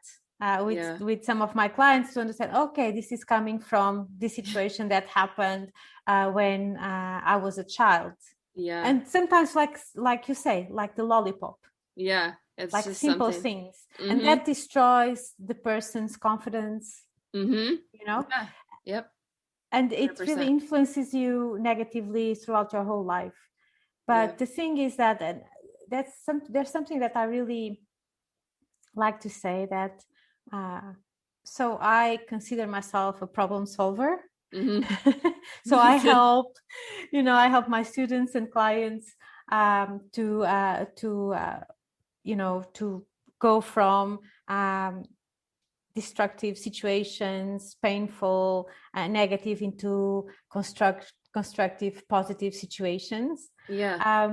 with some of my clients, to understand, okay, this is coming from this situation that happened when I was a child. And sometimes like you say, like the lollipop. It's like just simple things, and that destroys the person's confidence. And it 100%. Really influences you negatively throughout your whole life. But the thing is that there's something that I really like to say, that so I consider myself a problem solver. So I help my students and clients to go from destructive situations, painful, negative, into constructive, positive situations. I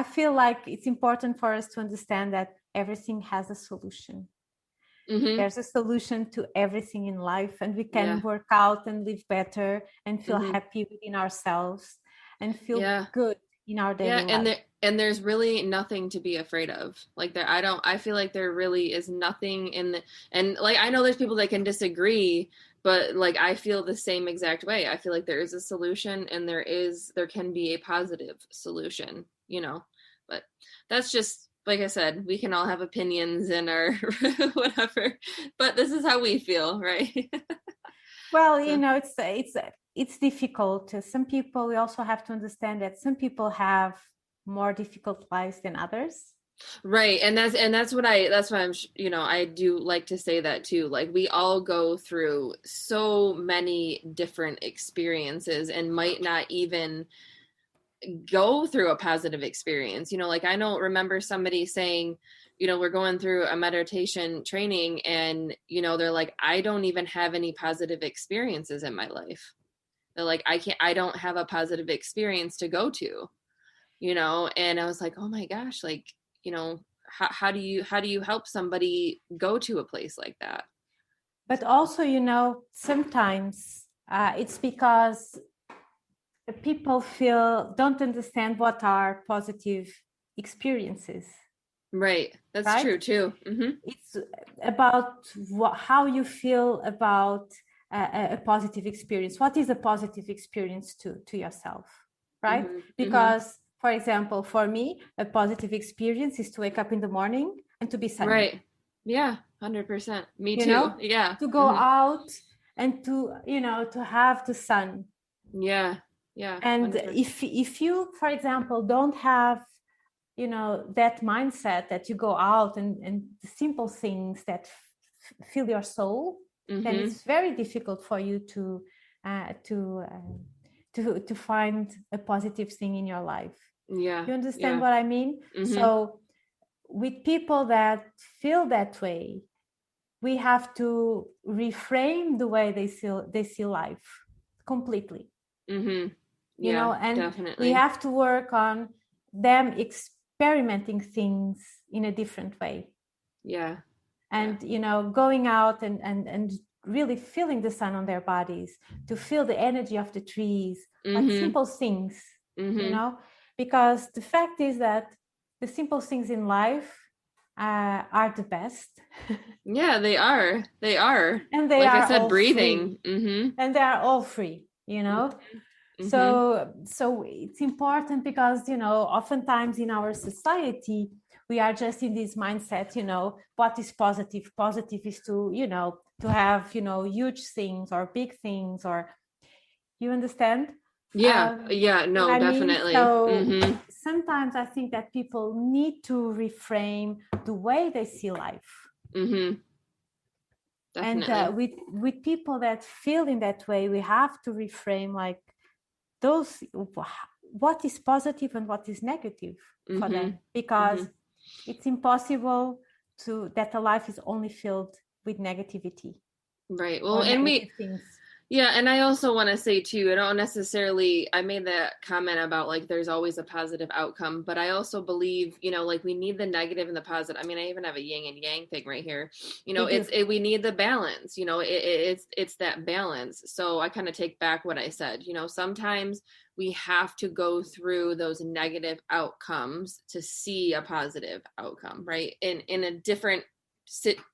feel like it's important for us to understand that everything has a solution. There's a solution to everything in life, and we can work out and live better and feel happy within ourselves and feel good in our daily life. And there's really nothing to be afraid of. Like I feel like there really is nothing and like, I know there's people that can disagree, but like, I feel the same exact way. I feel like there is a solution, and there can be a positive solution, but that's just, like I said, we can all have opinions and our whatever, but this is how we feel, right? Well, it's difficult. Some people, we also have to understand that some people have more difficult lives than others. Right. And that's why I do like to say that too. Like we all go through so many different experiences and might not even go through a positive experience. Like I don't remember somebody saying, we're going through a meditation training and, they're like, I don't even have any positive experiences in my life. They're like, I don't have a positive experience to go to, and I was like, oh my gosh, like, how do you help somebody go to a place like that? But also, sometimes it's because people don't understand what are positive experiences. Right. That's Right? true too. Mm-hmm. It's about how you feel about a positive experience. What is a positive experience to yourself, right? Mm-hmm. Mm-hmm. Because, for example, for me, a positive experience is to wake up in the morning and to be sunny. Right. Yeah, 100%. Me too. Yeah. To go Mm-hmm. out and to have the sun. Yeah. Yeah. And 100%. if you, for example, don't have that mindset that you go out and the simple things that fill your soul, then Mm-hmm. it's very difficult for you to find a positive thing in your life. Yeah. You understand Yeah. what I mean? Mm-hmm. So with people that feel that way, we have to reframe the way they see life completely. Mm-hmm. Yeah, And we definitely. have to work on them experimenting things in a different way. Yeah. Yeah. And going out and really feeling the sun on their bodies, to feel the energy of the trees, like Mm-hmm. simple things. Mm-hmm. Because the fact is that the simple things in life are the best. Yeah, they are. They are. And they Like I are said, all free. breathing. Mm-hmm. And they are all free. Mm-hmm. So it's important because oftentimes in our society we are just in this mindset. What is positive? Positive is to have huge things or big things, or you understand Yeah. Yeah. what No, I mean. definitely. So Mm-hmm. sometimes I think that people need to reframe the way they see life. Mm-hmm. And Definitely. with people that feel in that way, we have to reframe, like, those, what is positive and what is negative for Mm-hmm. them, because Mm-hmm. it's impossible that a life is only filled with negativity Right. Well, or and negative things. yeah, and I also want to say too, I made that comment about like there's always a positive outcome, but I also believe, like we need the negative and the positive. I mean, I even have a yin and yang thing right here. You do. We need the balance, it's that balance. So I kind of take back what I said, sometimes we have to go through those negative outcomes to see a positive outcome, right? In a different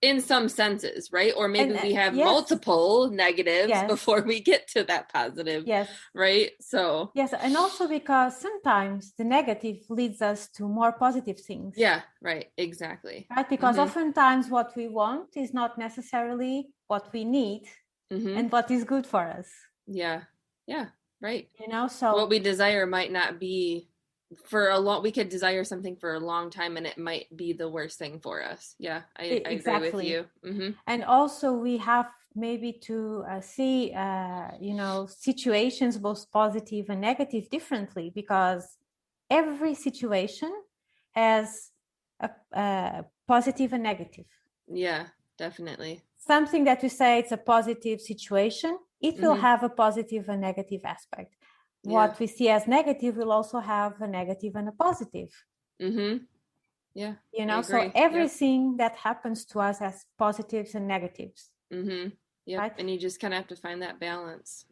in some senses, right? Or maybe And we have yes, multiple negatives yes, before we get to that positive, yes, right? So, yes. And also because sometimes the negative leads us to more positive things. yeah, right, exactly. Right? Because oftentimes what we want is not necessarily what we need and what is good for us. Yeah, yeah, right. So What we desire might not be we could desire something for a long time and it might be the worst thing for us. Yeah, I agree with exactly. you. And also we have maybe to see situations, both positive and negative, differently, because every situation has a positive and negative. Yeah, definitely. Something that we say it's a positive situation, it will have a positive and negative aspect. Yeah. What we see as negative will also have a negative and a positive. Yeah, I So agree. Yep. everything that happens to us has positives and negatives. Yep. Right? And you just kind of have to find that balance.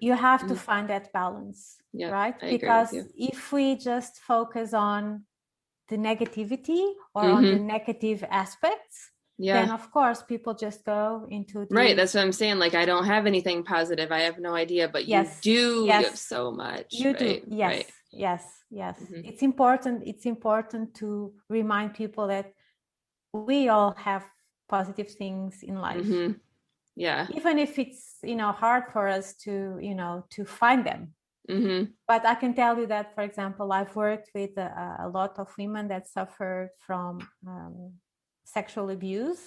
You have to find that balance, Yeah, right? I agree with Because you. if we just focus on the negativity or on the negative aspects, then Yeah. of course people just go into Right. this. That's what I'm saying. Like, I don't have anything positive. I have no idea, but you Yes, do. You have yes, so much. you do. Right. Yes, Right. yes, yes. It's important. It's important to remind people that we all have positive things in life. Yeah. Even if it's hard for us to find them. Mm-hmm. But I can tell you that, for example, I've worked with a lot of women that suffered from sexual abuse.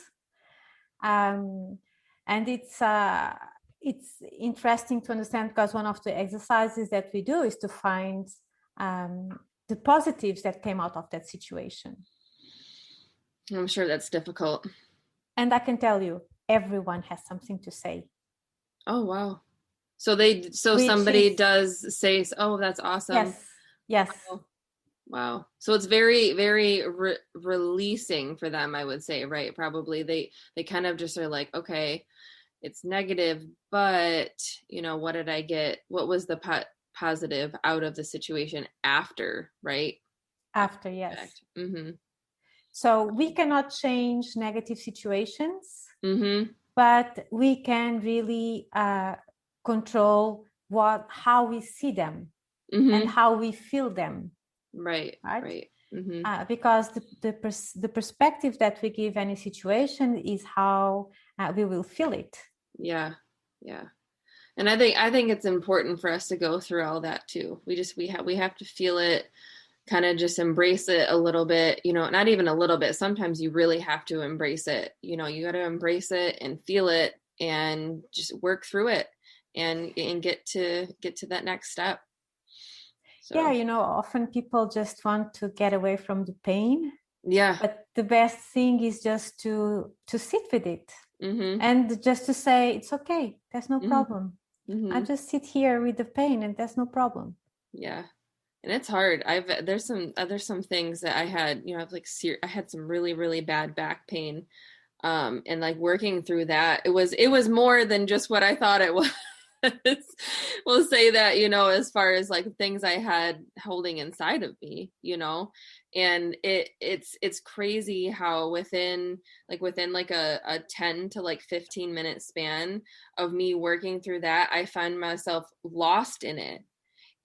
And it's interesting to understand, because one of the exercises that we do is to find the positives that came out of that situation. I'm sure that's difficult. And I can tell you, everyone has something to say. Oh, wow. So somebody does say, oh, that's awesome. Yes. Wow. So it's very, very releasing for them, I would say, right? Probably they kind of just are like, okay, it's negative, but what did I get? What was the positive out of the situation after, right? After, yes. Mm-hmm. So we cannot change negative situations, mm-hmm. but we can really control how we see them mm-hmm. and how we feel them. Right. Mm-hmm. Because the perspective that we give any situation is how we will feel it. Yeah. And I think it's important for us to go through all that too. We have to feel it, kind of just embrace it a little bit, not even a little bit. Sometimes you really have to embrace it. You got to embrace it and feel it and just work through it and get to that next step. So. Yeah, often people just want to get away from the pain. Yeah. But the best thing is just to sit with it. Mm-hmm. And just to say, it's okay, there's no problem. Mm-hmm. I just sit here with the pain and there's no problem. Yeah. And it's hard. There's some things that I had, I had some really, really bad back pain. And like working through that, it was more than just what I thought it was. We'll say that, as far as like things I had holding inside of me, and it's crazy how within a 10 to like 15 minute span of me working through that, I find myself lost in it.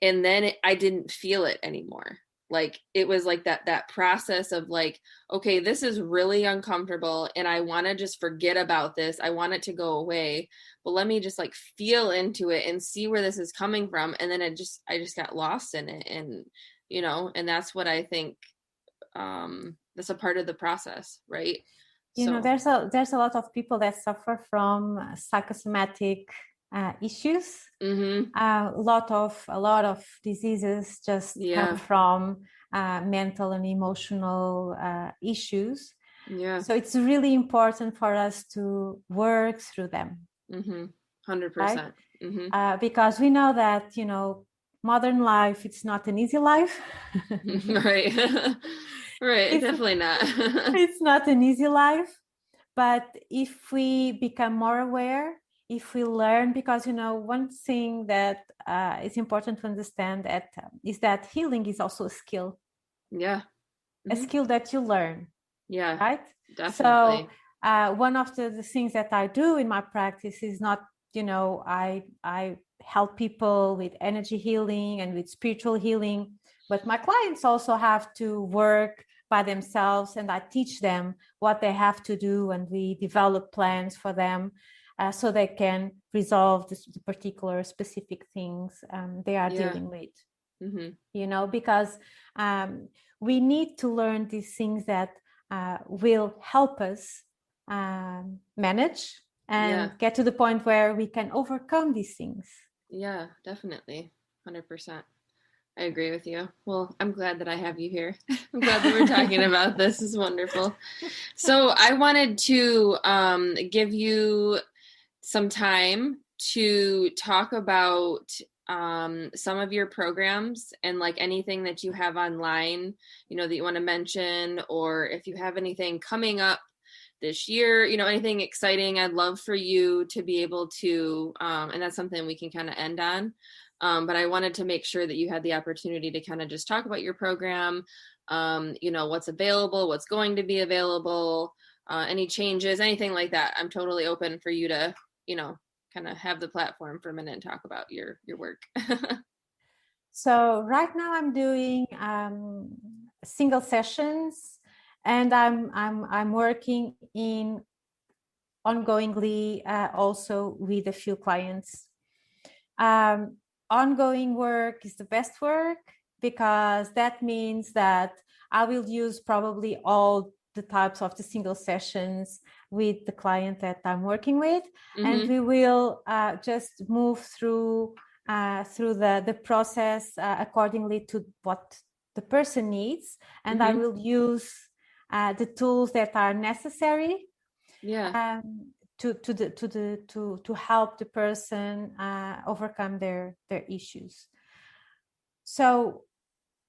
And then I didn't feel it anymore. Like it was like that process of like, okay, this is really uncomfortable and I want to just forget about this. I want it to go away, but let me just like feel into it and see where this is coming from. And then I just got lost in it. And, and that's what I think, that's a part of the process, right? There's a lot of people that suffer from psychosomatic issues. Mm-hmm. A lot of diseases just come from mental and emotional issues. Yeah. So it's really important for us to work through them. 100%. Right? Mm-hmm. Because we know that, modern life, it's not an easy life. Right. Right. Definitely not. It's not an easy life. But if we become more aware, if we learn, because, one thing that is important to understand is that healing is also a skill. Yeah. Mm-hmm. A skill that you learn. Yeah. Right? Definitely. So one of the things that I do in my practice is not, I help people with energy healing and with spiritual healing, but my clients also have to work by themselves, and I teach them what they have to do, and we develop plans for them so they can resolve the particular specific things they are dealing with. Mm-hmm. Because we need to learn these things that will help us manage and get to the point where we can overcome these things. Yeah, definitely. 100%. I agree with you. Well, I'm glad that I have you here. I'm glad that we're talking about this. This is wonderful. So I wanted to give you some time to talk about some of your programs and like anything that you have online, that you want to mention, or if you have anything coming up this year, anything exciting. I'd love for you to be able to, and that's something we can kind of end on. But I wanted to make sure that you had the opportunity to kind of just talk about your program, what's available, what's going to be available, any changes, anything like that. I'm totally open for you to, kind of have the platform for a minute and talk about your work. So right now I'm doing single sessions, and I'm working in ongoingly also with a few clients. ongoing work is the best work, because that means that I will use probably all the types of the single sessions with the client that I'm working with, and we will just move through the process accordingly to what the person needs, and I will use the tools that are necessary to help the person overcome their issues. So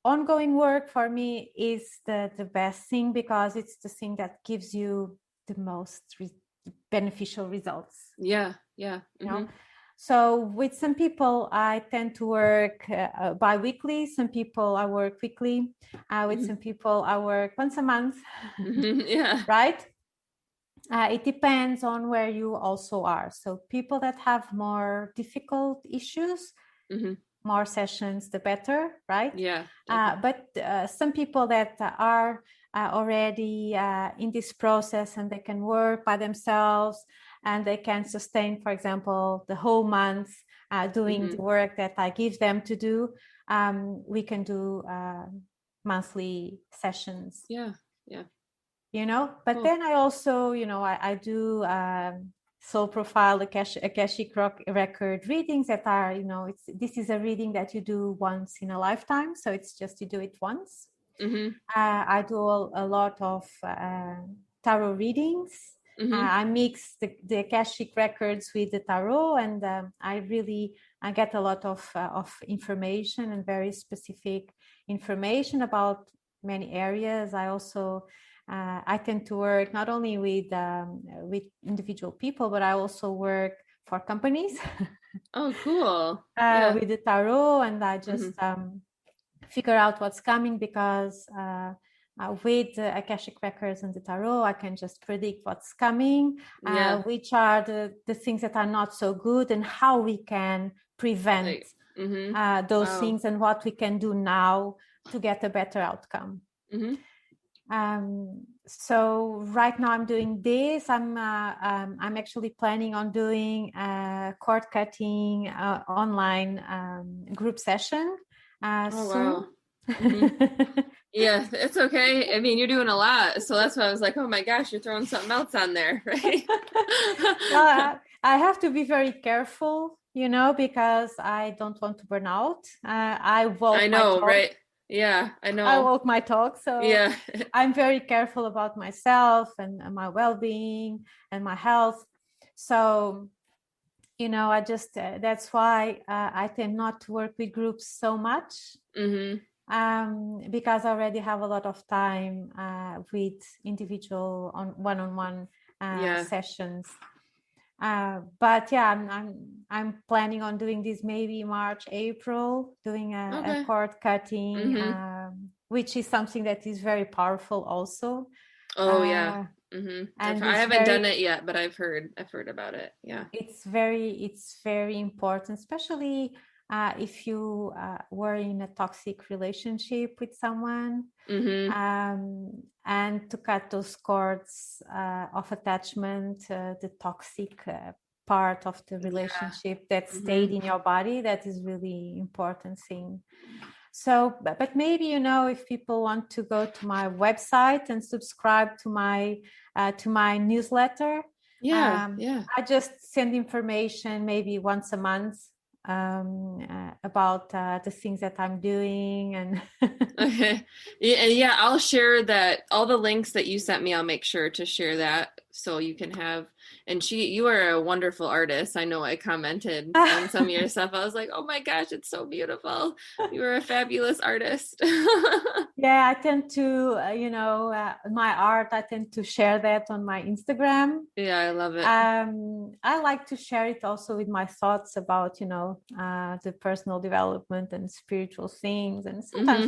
ongoing work for me is the best thing, because it's the thing that gives you the most beneficial results. You know? So with some people, I tend to work bi-weekly. Some people I work weekly. With some people, I work once a month. Right? It depends on where you also are. So people that have more difficult issues, more sessions, the better, right? But some people that are already in this process, and they can work by themselves, and they can sustain, for example, the whole month doing the work that I give them to do, we can do monthly sessions. But then I also, I do soul profile, Akashic record readings that are, this is a reading that you do once in a lifetime. So it's just, you do it once. I do a lot of tarot readings. I mix the Akashic records with the tarot, and I get a lot of information, and very specific information about many areas. I also I tend to work not only with individual people, but I also work for companies. Oh, cool. With the tarot, and I just figure out what's coming, because with the Akashic records and the tarot, I can just predict what's coming, which are the things that are not so good, and how we can prevent those things, and what we can do now to get a better outcome. So right now I'm doing this. I'm actually planning on doing a cord cutting online group session soon. Yeah, it's okay. I mean, you're doing a lot, so that's why I was like, oh my gosh, you're throwing something else on there, right? Well, I have to be very careful, because I don't want to burn out. I know, right? Yeah, I know. I walk my talk, so I'm very careful about myself and my well-being and my health. So, I just that's why I tend not to work with groups so much, because I already have a lot of time with individual one-on-one sessions. But I'm planning on doing this maybe March, April, doing a cord cutting, which is something that is very powerful also. And I haven't done it yet, but I've heard about it. It's very important, especially if you were in a toxic relationship with someone, and to cut those cords of attachment, the toxic part of the relationship that stayed in your body. That is really important thing. So, but maybe, if people want to go to my website and subscribe to my newsletter, I just send information maybe once a month about the things that I'm doing. And I'll share that. All the links that you sent me, I'll make sure to share that, so you can have. And you are a wonderful artist. I know I commented on some of your stuff. I was like, oh my gosh, it's so beautiful. You are a fabulous artist. I tend to, my art, I tend to share that on my Instagram. I love it. I like to share it also with my thoughts about, the personal development and spiritual things. And sometimes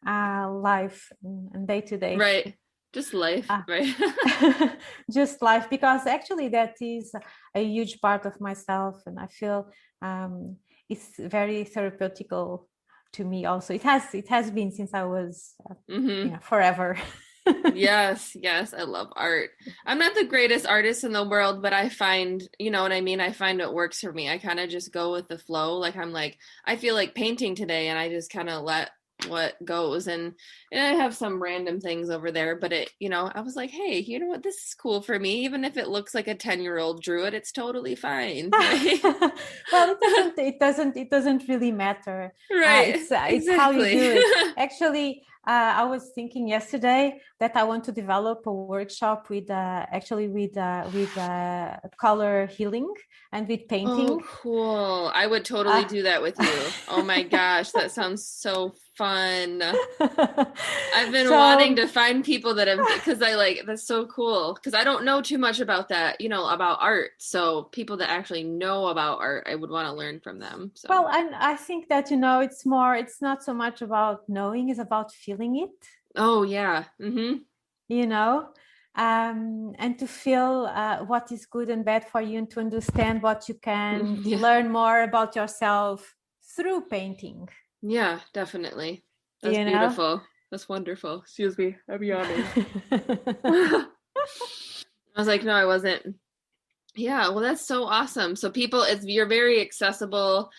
life and day to day. Right. Just life, right? Just life, because actually that is a huge part of myself, and I feel it's very therapeutical to me also. It has been since I was forever. Yes, yes, I love art. I'm not the greatest artist in the world, but I find, you know what I mean? I find what works for me. I kind of just go with the flow. Like I'm like, I feel like painting today, and I just kind of let what goes. And I have some random things over there, but it, you know, I was like, hey, you know what? This is cool for me. Even if it looks like a 10-year-old drew it, it's totally fine, right? Well, it doesn't really matter. Right, It's how you exactly. do it. Actually, I was thinking yesterday that I want to develop a workshop with color healing and with Oh, painting. cool. I would totally Uh, do that with you. Oh my gosh, that sounds so fun. I've been wanting so to find people that have, because I like, that's so cool. Because I don't know too much about that, you know, about art. So people that actually know about art, I would want to learn from them. So, well, I think that it's not so much about knowing, it's about feeling it. oh yeah. Mm-hmm. you know and to feel what is good and bad for you, and to understand what you can Yeah. learn more about yourself through painting. Yeah, definitely. That's you know beautiful. That's wonderful. Excuse me. I'm yawning. I was like, no, I wasn't. Yeah, well, that's so awesome. So people, it's you're very accessible,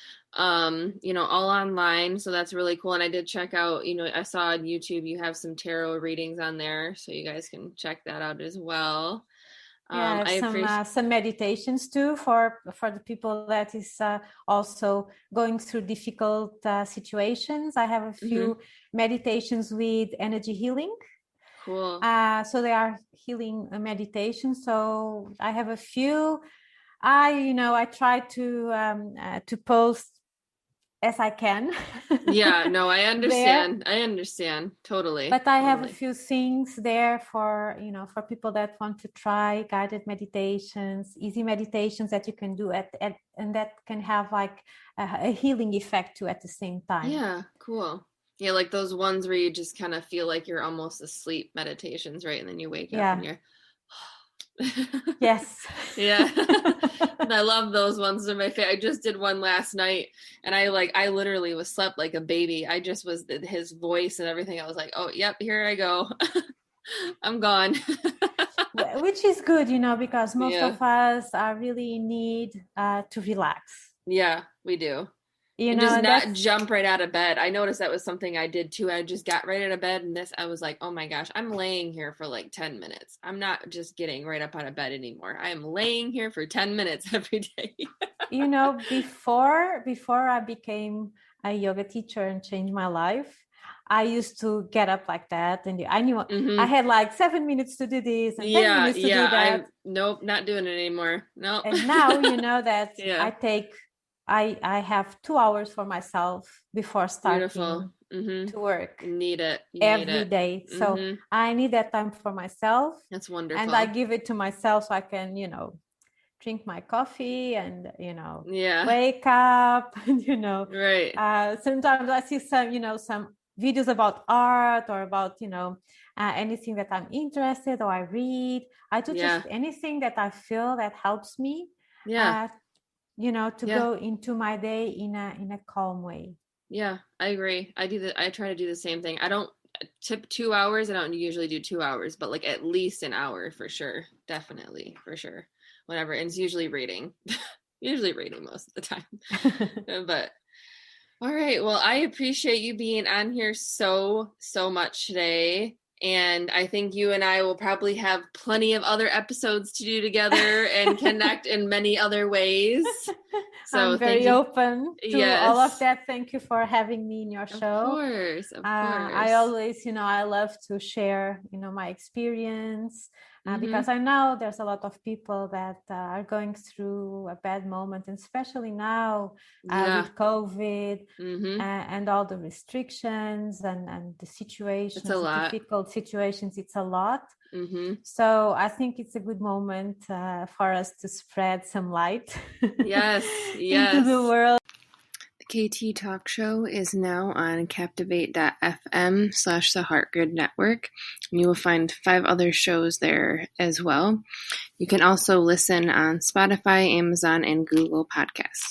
you know, all online. So that's really cool. And I did check out, you know, I saw on YouTube you have some tarot readings on there, so you guys can check that out as well. Yeah, I have I appreciate. some meditations too for the people that is also going through difficult situations. I have a Hmm. few meditations with energy healing. Cool. So they are healing meditations. So I have a few. I try to post as I can Yeah, no, I there. understand. I understand. Totally. But I have a Totally. few things there for people that want to try guided meditations, easy meditations that you can do and that can have like a healing effect too at the same time. Yeah, cool. Yeah, like those ones where you just kind of feel like you're almost asleep meditations, right? And then you wake up and Yeah. you're Yes. yeah. And I love those ones. They're my favorite. I just did one last night and I literally was slept like a baby. I just was his voice and everything. I was like, oh, yep, here I go. I'm gone. Which is good, because most Yeah. of us are really in need to relax, Yeah, we do. And just and not that's, jump right out of bed. I noticed that was something I did too. I just got right out of bed and this I was like, "Oh my gosh, I'm laying here for like 10 minutes. I'm not just getting right up out of bed anymore. I am laying here for 10 minutes every day." before I became a yoga teacher and changed my life, I used to get up like that, and I knew I Mhm. had like 7 minutes to do this and 10 Yeah, minutes to do yeah. that. I'm nope, not doing it anymore. Nope. And now that Yeah. I have 2 hours for myself before Beautiful. starting Mhm. to work You need it. You need every it. day. So Mhm. I need that time for myself, That's and I wonderful. give it to myself so I can, drink my coffee and, Yeah. wake up. And, Right. sometimes I see some videos about art or about, anything that I'm interested, or I read. I do just Yeah. anything that I feel that helps me, Yeah. uh, to Yeah. go into my day in a calm way. Yeah, I agree. I try to do the same thing. I don't tip 2 hours. I don't usually do 2 hours, but like at least an hour for sure. Definitely, for sure. Whatever. And it's usually reading. Usually reading most of the time. But all right. Well, I appreciate you being on here so, so much today. And I think you and I will probably have plenty of other episodes to do together and connect in many other ways. I'm So thank very you. open to all of Yes. that. Thank you for having me in your Of show. course. Of I course. always, I love to share, my experience, Mm-hmm. because I know there's a lot of people that are going through a bad moment, and especially now Yeah. with COVID Mm-hmm. and all the restrictions and the It's a situations, the lot. difficult situations. It's a lot. Mm-hmm. So I think it's a good moment for us to spread some light Yes. into the Yes. world. The KT Talk Show is now on captivate.fm/the Heart Grid Network. And you will find 5 other shows there as well. You can also listen on Spotify, Amazon, and Google Podcasts.